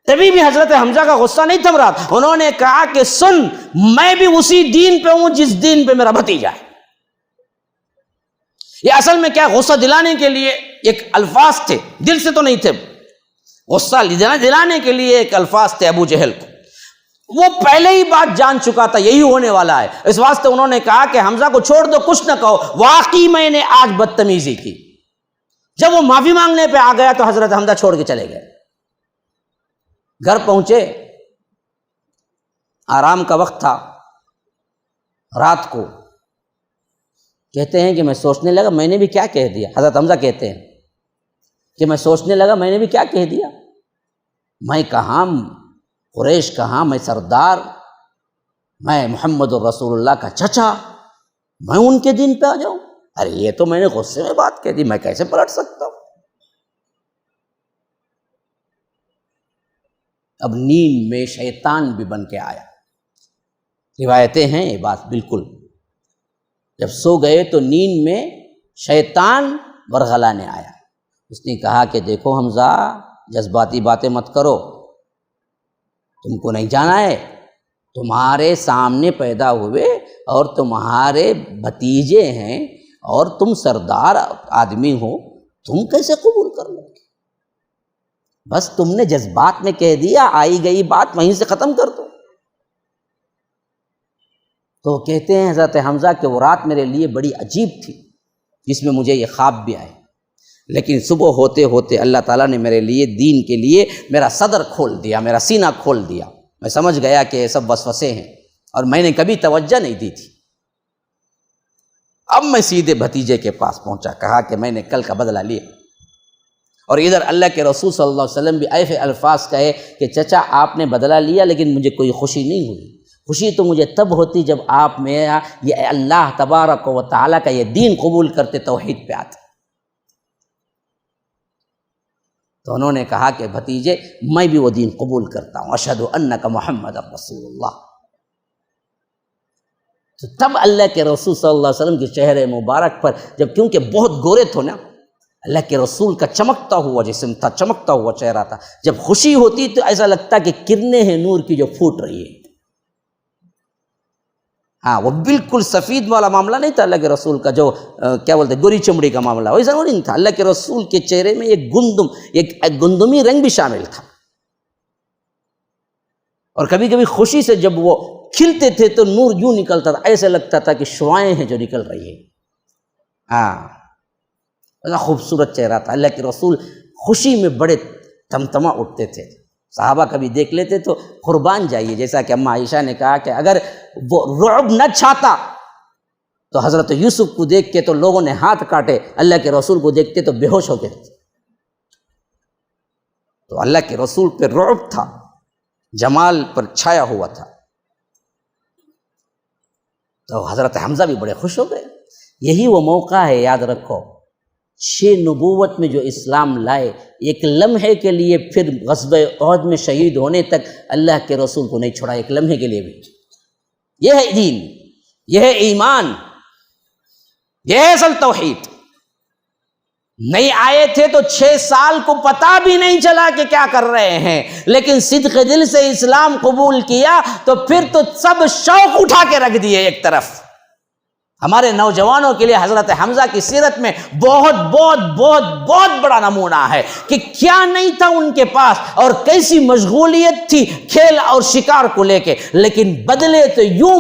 تبھی بھی حضرت حمزہ کا غصہ نہیں تھم رہا. انہوں نے کہا کہ سن، میں بھی اسی دین پہ ہوں جس دین پہ میرا بھتیجا ہے. یہ اصل میں کیا غصہ دلانے کے لیے ایک الفاظ تھے، دل سے تو نہیں تھے. غصہ دلانے کے لیے ایک الفاظ تھے ابو جہل کو. وہ پہلے ہی بات جان چکا تھا یہی ہونے والا ہے، اس واسطے انہوں نے کہا کہ حمزہ کو چھوڑ دو، کچھ نہ کہو، واقعی میں نے آج بدتمیزی کی. جب وہ معافی مانگنے پہ آ گیا تو حضرت حمزہ چھوڑ کے چلے گئے. گھر پہنچے، آرام کا وقت تھا، رات کو. کہتے ہیں کہ میں سوچنے لگا میں نے بھی کیا کہہ دیا. حضرت حمزہ کہتے ہیں کہ میں سوچنے لگا میں نے بھی کیا کہہ دیا. میں کہاں قریش کہاں، میں سردار، میں محمد الرسول اللہ کا چچا، میں ان کے دین پہ آ جاؤں؟ ارے یہ تو میں نے غصے میں بات کہہ دی، میں کیسے پلٹ سکتا ہوں؟ اب نیند میں شیطان بھی بن کے آیا، روایتیں ہیں یہ بات بالکل، جب سو گئے تو نیند میں شیطان ورغلانے آیا، اس نے کہا کہ دیکھو حمزہ، جذباتی باتیں مت کرو، تم کو نہیں جانا ہے، تمہارے سامنے پیدا ہوئے اور تمہارے بھتیجے ہیں اور تم سردار آدمی ہو، تم کیسے قبول کر لو گے؟ بس تم نے جذبات میں کہہ دیا، آئی گئی بات وہیں سے ختم کر دو۔ تو کہتے ہیں حضرت حمزہ کہ وہ رات میرے لیے بڑی عجیب تھی، جس میں مجھے یہ خواب بھی آئے، لیکن صبح ہوتے ہوتے اللہ تعالیٰ نے میرے لیے دین کے لیے میرا صدر کھول دیا، میرا سینہ کھول دیا، میں سمجھ گیا کہ یہ سب وسوسے ہیں، اور میں نے کبھی توجہ نہیں دی تھی۔ اب میں سیدھے بھتیجے کے پاس پہنچا، کہا کہ میں نے کل کا بدلہ لیا، اور ادھر اللہ کے رسول صلی اللہ علیہ وسلم بھی ایسے الفاظ کہے کہ چچا آپ نے بدلہ لیا لیکن مجھے کوئی خوشی نہیں ہوئی، خوشی تو مجھے تب ہوتی جب آپ میرا یہ اللہ تبارک و تعالیٰ کا یہ دین قبول کرتے، توحید پہ آتے۔ تو انہوں نے کہا کہ بھتیجے میں بھی وہ دین قبول کرتا ہوں، اشہد انک محمد رسول اللہ۔ تو تب اللہ کے رسول صلی اللہ علیہ وسلم کے چہرے مبارک پر، جب کیونکہ بہت گورے تھے نا، اللہ کے رسول کا چمکتا ہوا جسم تھا، چمکتا ہوا چہرہ تھا، جب خوشی ہوتی تو ایسا لگتا کہ کرنیں ہیں نور کی جو پھوٹ رہی ہے۔ ہاں، وہ بالکل سفید والا معاملہ نہیں تھا اللہ کے رسول کا، جو کیا بولتے گوری چمڑی کا معاملہ، وہی ضروری نہیں تھا، اللہ کے رسول کے چہرے میں ایک گندمی رنگ بھی شامل تھا، اور کبھی کبھی خوشی سے جب وہ کھلتے تھے تو نور یوں نکلتا تھا، ایسے لگتا تھا کہ شعائیں ہیں جو نکل رہی ہیں۔ ہاں، بڑا خوبصورت چہرہ تھا اللہ کے رسول، خوشی میں بڑے تمتما اٹھتے تھے، صحابہ کبھی دیکھ لیتے تو قربان جائیے، جیسا کہ اماں عائشہ نے کہا کہ اگر وہ رعب نہ چھاتا تو حضرت یوسف کو دیکھ کے تو لوگوں نے ہاتھ کاٹے، اللہ کے رسول کو دیکھتے تو بے ہوش ہو گئے۔ تو اللہ کے رسول پہ رعب تھا، جمال پر چھایا ہوا تھا، تو حضرت حمزہ بھی بڑے خوش ہو گئے۔ یہی وہ موقع ہے، یاد رکھو، 6 نبوت میں جو اسلام لائے، ایک لمحے کے لیے پھر غزوہ احد میں شہید ہونے تک اللہ کے رسول کو نہیں چھوڑا، ایک لمحے کے لیے بھی۔ یہ ہے دین، یہ ہے ایمان، یہ ہے اصل توحید۔ نہیں آئے تھے تو 6 سال کو پتہ بھی نہیں چلا کہ کیا کر رہے ہیں، لیکن صدق دل سے اسلام قبول کیا تو پھر تو سب شوق اٹھا کے رکھ دیے ایک طرف۔ ہمارے نوجوانوں کے لیے حضرت حمزہ کی سیرت میں بہت بہت بہت بہت بڑا نمونہ ہے کہ کیا نہیں تھا ان کے پاس، اور کیسی مشغولیت تھی کھیل اور شکار کو لے کے، لیکن بدلے تو یوں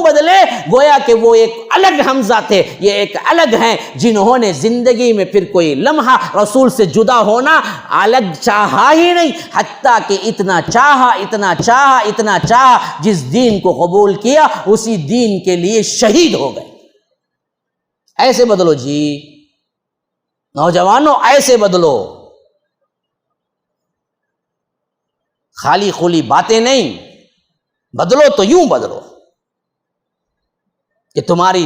بدلے گویا کہ وہ ایک الگ حمزہ تھے، یہ ایک الگ ہیں جنہوں نے زندگی میں پھر کوئی لمحہ رسول سے جدا ہونا الگ چاہا ہی نہیں، حتیٰ کہ اتنا چاہا جس دین کو قبول کیا اسی دین کے لیے شہید ہو گئے۔ ایسے بدلو جی نوجوانوں، ایسے بدلو، خالی خولی باتیں نہیں، بدلو تو یوں بدلو کہ تمہاری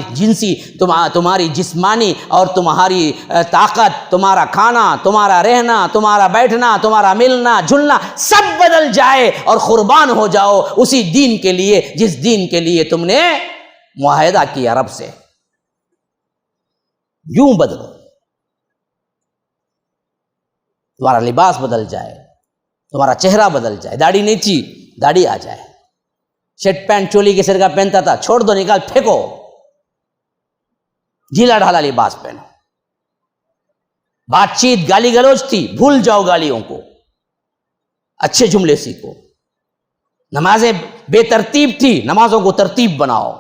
تمہاری جسمانی اور تمہاری طاقت، تمہارا کھانا، تمہارا رہنا، تمہارا بیٹھنا، تمہارا ملنا جلنا سب بدل جائے، اور قربان ہو جاؤ اسی دین کے لیے جس دین کے لیے تم نے معاہدہ کیا رب سے۔ یوں بدلو، تمہارا لباس بدل جائے، تمہارا چہرہ بدل جائے، داڑھی نہیں تھی داڑھی آ جائے، شرٹ پینٹ چولی کے سر کا پہنتا تھا چھوڑ دو، نکال پھینکو، ڈھیلا ڈھالا لباس پہنو، بات چیت گالی گلوچ تھی بھول جاؤ گالیوں کو، اچھے جملے سیکھو، نمازیں بے ترتیب تھی نمازوں کو ترتیب بناؤ،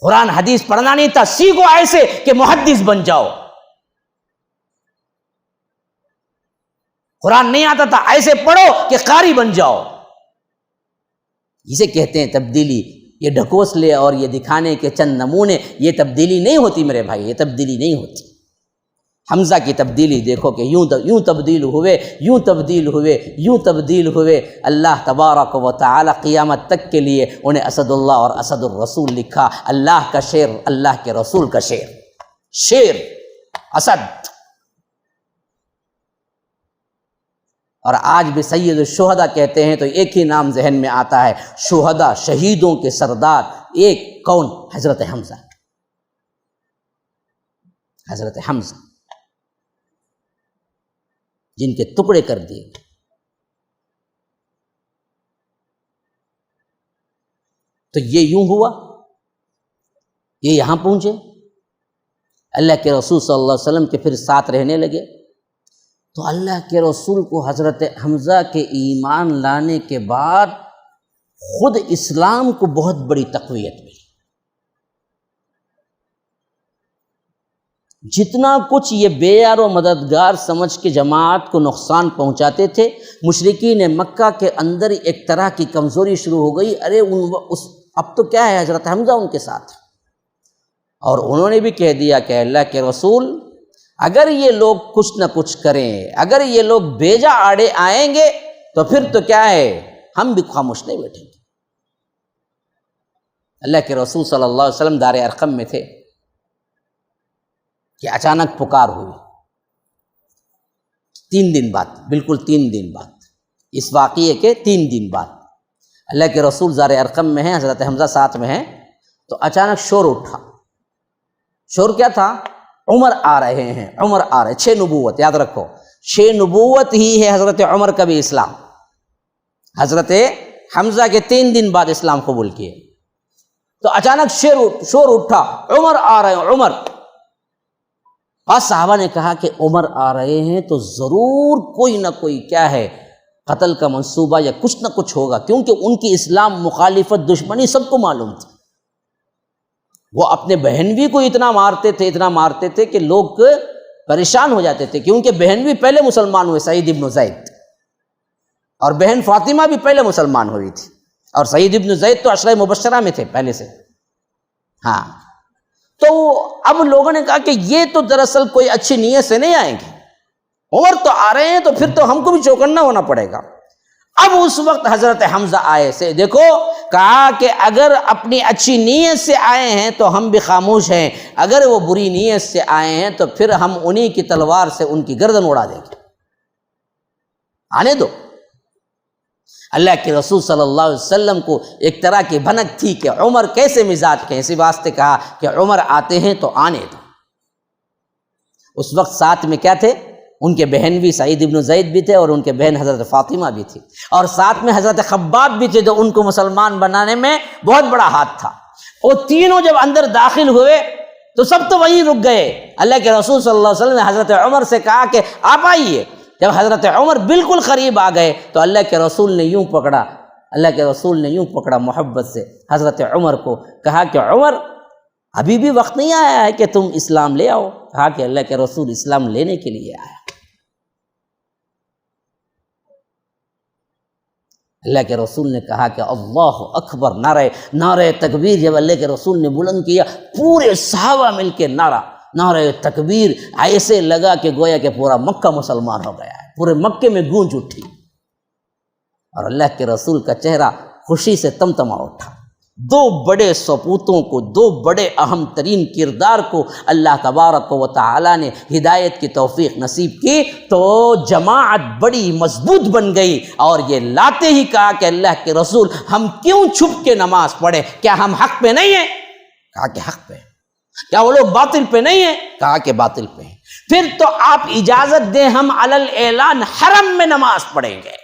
قرآن حدیث پڑھنا نہیں تھا سیکھو ایسے کہ محدث بن جاؤ، قرآن نہیں آتا تھا ایسے پڑھو کہ قاری بن جاؤ۔ اسے کہتے ہیں تبدیلی، یہ ڈھکوسلے اور یہ دکھانے کے چند نمونے، یہ تبدیلی نہیں ہوتی میرے بھائی، یہ تبدیلی نہیں ہوتی۔ حمزہ کی تبدیلی دیکھو کہ یوں تبدیل ہوئے. اللہ تبارک و تعالی قیامت تک کے لیے انہیں اسد اللہ اور اسد الرسول لکھا. اللہ کا شعر، اللہ کے رسول کا شعر اسد. اور آج بھی سید الشہداء کہتے ہیں تو ایک ہی نام ذہن میں آتا ہے، شہداء، شہیدوں کے سردار. ایک کون؟ حضرت حمزہ. حضرت حمزہ جن کے ٹکڑے کر دیے. تو یہ یوں ہوا، یہ یہاں پہنچے. اللہ کے رسول صلی اللہ علیہ وسلم کے پھر ساتھ رہنے لگے. تو اللہ کے رسول کو حضرت حمزہ کے ایمان لانے کے بعد خود اسلام کو بہت بڑی تقویت ملی. جتنا کچھ یہ بے یار و مددگار سمجھ کے جماعت کو نقصان پہنچاتے تھے، مشرکین مکہ کے اندر ایک طرح کی کمزوری شروع ہو گئی. ارے اب تو کیا ہے، حضرت حمزہ ان کے ساتھ. اور انہوں نے بھی کہہ دیا کہ اللہ کے رسول، اگر یہ لوگ کچھ نہ کچھ کریں، اگر یہ لوگ بیجا آڑے آئیں گے تو پھر تو کیا ہے، ہم بھی خاموش نہیں بیٹھیں گے. اللہ کے رسول صلی اللہ علیہ وسلم دار ارقم میں تھے کہ اچانک پکار ہوئی. 3 دن بعد، بالکل 3 دن بعد، اس واقعے کے 3 دن بعد اللہ کے رسول دار ارقم میں ہیں، حضرت حمزہ ساتھ میں ہیں. تو اچانک شور اٹھا. شور کیا تھا؟ عمر آ رہے ہیں، عمر آ رہے. 6 نبوت یاد رکھو، 6 نبوت ہی ہے حضرت عمر کا بھی اسلام. حضرت حمزہ کے 3 دن بعد اسلام قبول کیے. تو اچانک شور اٹھا، عمر آ رہے ہیں، عمر. اور صحابہ نے کہا کہ عمر آ رہے ہیں تو ضرور کوئی نہ کوئی کیا ہے، قتل کا منصوبہ یا کچھ نہ کچھ ہوگا، کیونکہ ان کی اسلام مخالفت، دشمنی سب کو معلوم تھی. وہ اپنے بہنوی کو اتنا مارتے تھے کہ لوگ پریشان ہو جاتے تھے، کیونکہ بہنوی پہلے مسلمان ہوئے، سعید ابن زید، اور بہن فاطمہ بھی پہلے مسلمان ہوئی تھی. اور سعید ابن زید تو عشرہ مبشرہ میں تھے پہلے سے. ہاں، تو اب لوگوں نے کہا کہ یہ تو دراصل کوئی اچھی نیت سے نہیں آئیں گے، عمر تو آ رہے ہیں تو پھر تو ہم کو بھی چوکنا ہونا پڑے گا. اب اس وقت حضرت حمزہ آئے سے دیکھو، کہا کہ اگر اپنی اچھی نیت سے آئے ہیں تو ہم بھی خاموش ہیں، اگر وہ بری نیت سے آئے ہیں تو پھر ہم انہی کی تلوار سے ان کی گردن اڑا دیں گے. آنے دو. اللہ کے رسول صلی اللہ علیہ وسلم کو ایک طرح کی بھنک تھی کہ عمر کیسے مزاج کے، اسی واسطے کہا کہ عمر آتے ہیں تو آنے دو. اس وقت ساتھ میں کیا تھے؟ ان کے بہن بھی سعید ابن زید بھی تھے، اور ان کے بہن حضرت فاطمہ بھی تھی، اور ساتھ میں حضرت خباب بھی تھے جو ان کو مسلمان بنانے میں بہت بڑا ہاتھ تھا. وہ تینوں جب اندر داخل ہوئے تو سب تو وہیں رک گئے. اللہ کے رسول صلی اللہ علیہ وسلم نے حضرت عمر سے کہا کہ آپ آئیے. جب حضرت عمر بالکل قریب آ گئے تو اللہ کے رسول نے یوں پکڑا محبت سے حضرت عمر کو، کہا کہ عمر ابھی بھی وقت نہیں آیا ہے کہ تم اسلام لے آؤ. کہا کہ اللہ کے رسول اسلام لینے کے لیے آیا. اللہ کے رسول نے کہا کہ اللہ اکبر، نعرہ تکبیر جب اللہ کے رسول نے بلند کیا، پورے صحابہ مل کے نعرہ تکبیر، ایسے لگا کہ گویا کہ پورا مکہ مسلمان ہو گیا ہے، پورے مکے میں گونج اٹھی، اور اللہ کے رسول کا چہرہ خوشی سے تمتما اٹھا. 2 بڑے سپوتوں کو، 2 بڑے اہم ترین کردار کو اللہ تبارک و تعالی نے ہدایت کی توفیق نصیب کی، تو جماعت بڑی مضبوط بن گئی. اور یہ لاتے ہی کہا کہ اللہ کے رسول ہم کیوں چھپ کے نماز پڑھیں؟ کیا ہم حق پہ نہیں ہیں؟ کہا کہ حق پہ ہیں. کیا وہ لوگ باطل پہ نہیں ہیں؟ کہا کہ باطل پہ ہیں. پھر تو آپ اجازت دیں ہم علی الاعلان حرم میں نماز پڑھیں گے.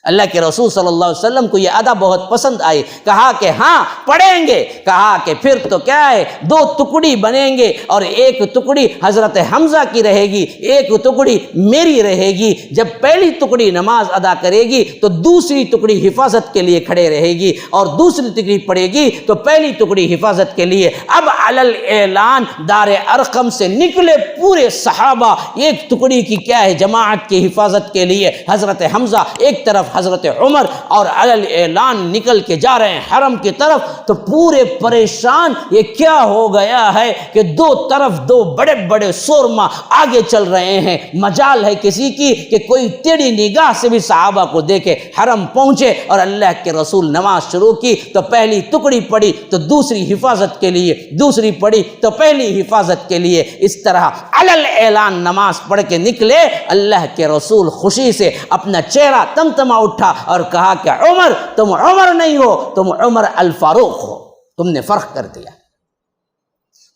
اللہ کے رسول صلی اللہ علیہ وسلم کو یہ ادا بہت پسند آئی. کہا کہ ہاں پڑھیں گے. کہا کہ پھر تو کیا ہے، 2 ٹکڑی بنیں گے، اور ایک ٹکڑی حضرت حمزہ کی رہے گی، ایک ٹکڑی میری رہے گی. جب پہلی ٹکڑی نماز ادا کرے گی تو دوسری ٹکڑی حفاظت کے لیے کھڑے رہے گی، اور دوسری ٹکڑی پڑے گی تو پہلی ٹکڑی حفاظت کے لیے. اب علی الاعلان دار ارقم سے نکلے پورے صحابہ، ایک ٹکڑی کی کیا ہے، جماعت کی حفاظت کے لیے. حضرت حمزہ ایک طرف حضرت عمر اور علی اعلان نکل کے جا رہے ہیں حرم کی طرف، تو پورے پریشان، یہ کیا ہو گیا ہے کہ دو طرف دو بڑے بڑے سورما آگے چل رہے ہیں، مجال ہے کسی کی کہ کوئی ٹیڑھی نگاہ سے بھی صحابہ کو دیکھے۔ حرم پہنچے اور اللہ کے رسول نماز شروع کی تو پہلی ٹکڑی پڑی تو دوسری حفاظت کے لیے، دوسری پڑی تو پہلی حفاظت کے لیے، اس طرح علل اعلان نماز پڑھ کے نکلے۔ اللہ کے رسول خوشی سے اپنا چہرہ تمتما اٹھا اور کہا کہ عمر، تم عمر نہیں ہو، تم عمر الفاروق ہو، تم نے فرق کر دیا،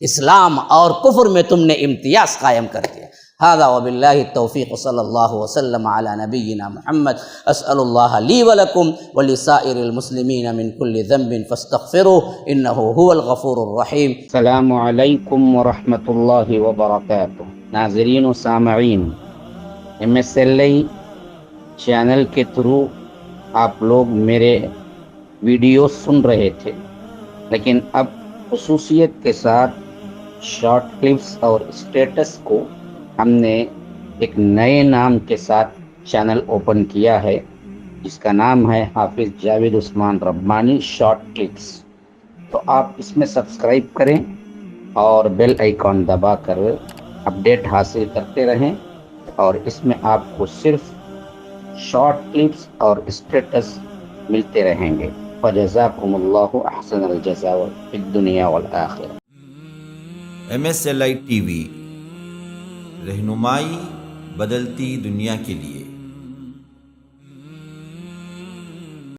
اسلام اور کفر میں تم نے امتیاز قائم کر دیا۔ هذا وباللہ التوفیق، صلی اللہ وسلم علی نبینا محمد۔ اسأل اللہ لی ولکم ولسائر المسلمین من کل ذنب فاستغفروه انه هو الغفور الرحیم۔ السلام علیکم ورحمۃ اللہ وبرکاتہ۔ ناظرین و سامعین، MSLI چینل کے تھرو آپ لوگ میرے ویڈیو سن رہے تھے، لیکن اب خصوصیت کے ساتھ شارٹ کلپس اور اسٹیٹس کو ہم نے ایک نئے نام کے ساتھ چینل اوپن کیا ہے، جس کا نام ہے حافظ جاوید عثمان ربانی شارٹ کلپس۔ تو آپ اس میں سبسکرائب کریں اور بیل آئیکن دبا کر اپڈیٹ حاصل کرتے رہیں، اور اس میں آپ کو صرف شارٹ کلپس اور اسٹیٹس ملتے رہیں گے۔ فجزاکم اللہ احسن الجزاء فی الدنیا والآخرہ۔ MSLI TV، رہنمائی بدلتی دنیا کے لیے۔